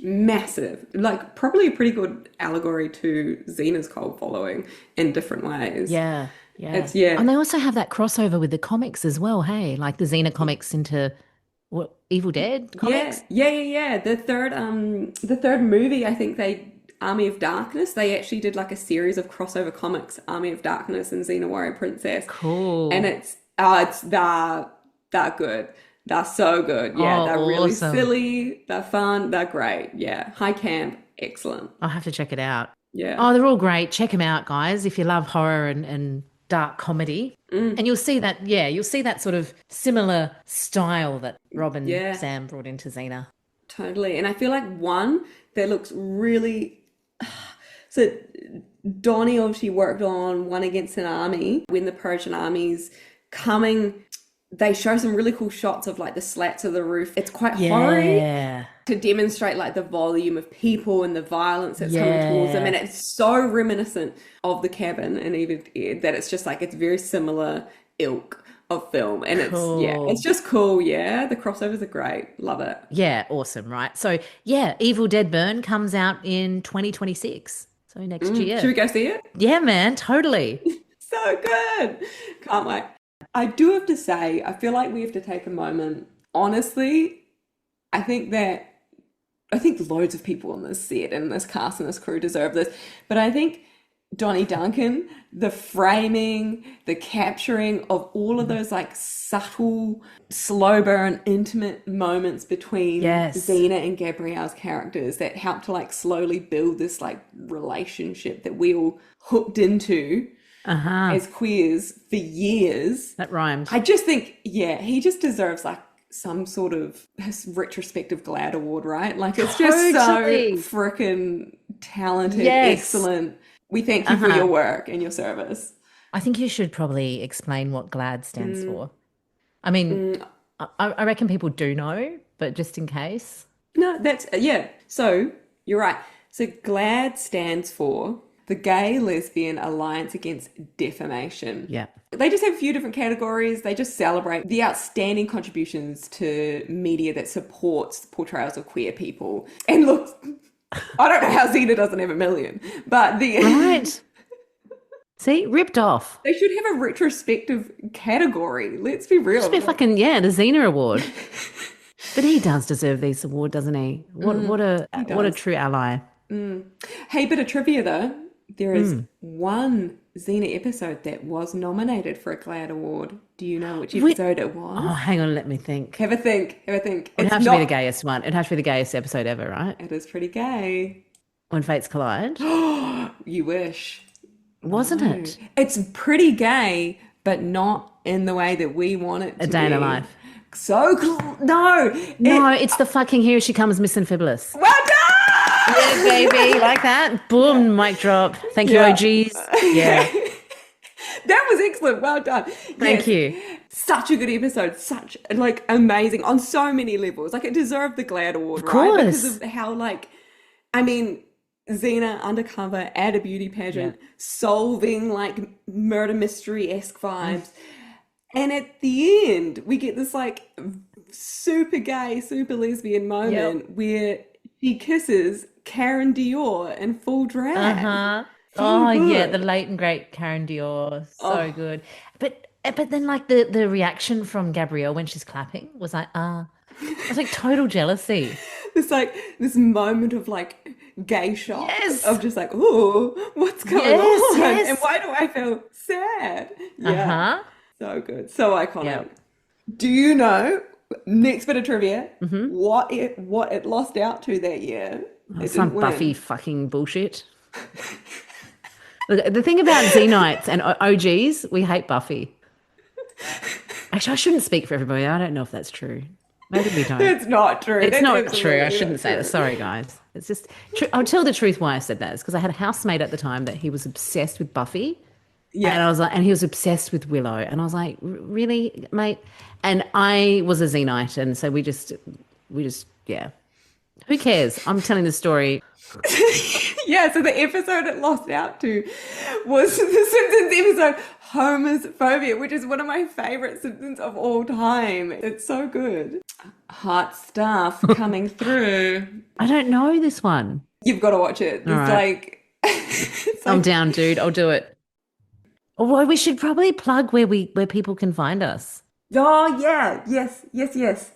Massive. Like, probably a pretty good allegory to Xena's cult following in different ways. Yeah. Yeah. Yeah. And they also have that crossover with the comics as well, hey? Like the Xena comics into what Evil Dead comics? Yeah. The third movie, I think Army of Darkness, they actually did like a series of crossover comics, Army of Darkness and Xena Warrior Princess. Cool. And they're good. They're so good. Yeah, Oh, they're really awesome. silly. They're fun. They're great. Yeah. High camp. Excellent. I'll have to check it out. Yeah. Oh, they're all great. Check them out, guys. If you love horror and dark comedy. And you'll see that sort of similar style that Rob and Sam brought into Xena. Totally. And I feel like one that looks really... So Donny obviously worked on One Against an Army. When the Persian army's coming, they show some really cool shots of like the slats of the roof. It's quite horror to demonstrate like the volume of people and the violence that's coming towards them. And it's so reminiscent of The Cabin and even that it's just like, it's very similar ilk of film. And it's just cool. Yeah. The crossovers are great. Love it. Yeah. Awesome. Right. So Evil Dead Burn comes out in 2026. So next year. Should we go see it? Yeah, man. Totally. So good. Can't wait. I do have to say, I feel like we have to take a moment. Honestly, I think loads of people on this set and this cast and this crew deserve this. But I think Donny Duncan, the framing, the capturing of all of those like subtle, slow burn, intimate moments between Xena and Gabrielle's characters that help to like slowly build this like relationship that we all hooked into as queers for years. That rhymes. I just think, he just deserves like some sort of retrospective GLAAD award, right? Like it's just so freaking talented, excellent. We thank you for your work and your service. I think you should probably explain what GLAAD stands for. I mean, I reckon people do know, but just in case. No, that's, So you're right. So GLAAD stands for the Gay Lesbian Alliance Against Defamation. Yeah. They just have a few different categories. They just celebrate the outstanding contributions to media that supports portrayals of queer people. And look, I don't know how Xena doesn't have 1 million, but Right. See, ripped off. They should have a retrospective category. Let's be real. It should be fucking, the Xena Award. But he does deserve this award, doesn't he? What a true ally. Hey, bit of trivia though. There is one Xena episode that was nominated for a GLAAD award. Do you know which episode it was? Oh, hang on, let me think. Have a think. It'd have to be the gayest one. It'd have to be the gayest episode ever, right? It is pretty gay. When Fates Collide. You wish. Wasn't it? It's pretty gay, but not in the way that we want it to be. A Day in a Life. So cool. No, it's the fucking Here She Comes Miss Fabulous. Well done! Yeah, baby, like that. Boom, mic drop. Thank you, OGs. Yeah. That was excellent. Well done. Thank you. Such a good episode. Such like amazing on so many levels. Like it deserved the GLAAD award, of course. Right? Because of how Xena undercover at a beauty pageant, solving like murder mystery-esque vibes. And at the end, we get this like super gay, super lesbian moment where she kisses Karen Dior in full drag. The late and great Karen Dior. So good. But then like the reaction from Gabrielle when she's clapping was like, it was like total jealousy. This moment of like gay shock of just like, oh, what's going on? Yes. And why do I feel sad? Yeah. So good. So iconic. Yep. Do you know, next bit of trivia, what it lost out to that year? Some Buffy fucking bullshit. Look, the thing about Xenites and OGs, we hate Buffy. Actually, I shouldn't speak for everybody. I don't know if that's true. Maybe we don't. It's not true. It's not true. I shouldn't say that. Sorry, guys. It's just I'll tell the truth why I said that. It's because I had a housemate at the time that he was obsessed with Buffy. Yeah. And I was like, and he was obsessed with Willow. And I was like, really, mate? And I was a Xenite. And so we just, who cares? I'm telling the story. So the episode it lost out to was the Simpsons episode Homer's Phobia, which is one of my favorite Simpsons of all time. It's so good. Hot stuff coming through. I don't know this one. You've got to watch it. I'm down, dude. I'll do it. Well, we should probably plug where people can find us. Oh, yeah. Yes.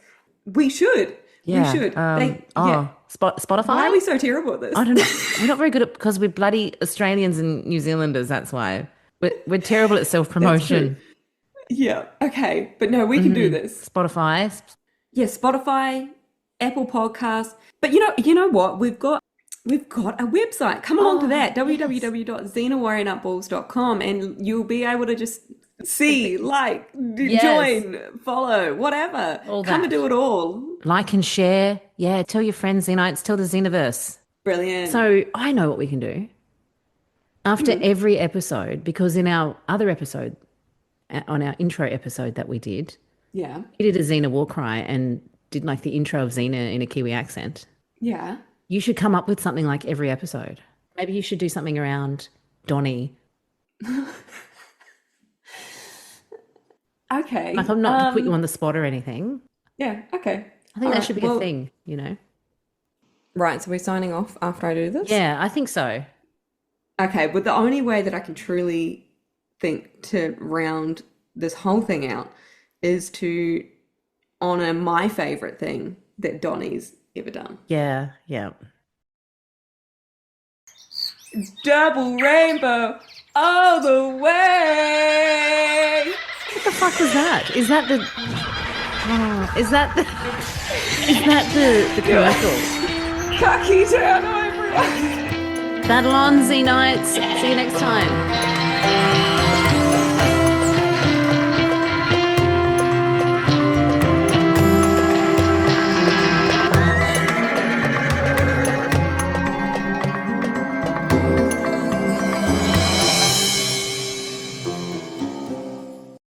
We should. Yeah. We should. Spotify? Why are we so terrible at this? I don't know. We're not very good at because we're bloody Australians and New Zealanders. That's why. We're terrible at self-promotion. Yeah. Okay. But no, we can do this. Spotify. Yeah, Spotify, Apple Podcasts. But you know what? We've got We've got a website. Come along to that, www.xenawarriournutballs.com, and you'll be able to just see, like, join, follow, whatever. Come and do it all. Like and share. Yeah, tell your friends, Xenites, tell the Xenaverse. Brilliant. So I know what we can do. After every episode, because in our other episode, on our intro episode that we did, we did a Xena war cry and did like the intro of Xena in a Kiwi accent. Yeah. You should come up with something like every episode. Maybe you should do something around Donny. Okay. Like, I'm not to put you on the spot or anything. Yeah, okay. I think that should be a thing, you know? Right, so we're signing off after I do this? Yeah, I think so. Okay, but the only way that I can truly think to round this whole thing out is to honour my favourite thing that Donny's ever done. Yeah, yeah. Double rainbow all the way. What the fuck was that? Is that the commercial? Kaki down, everyone. Battle on, Xenites. See you next time.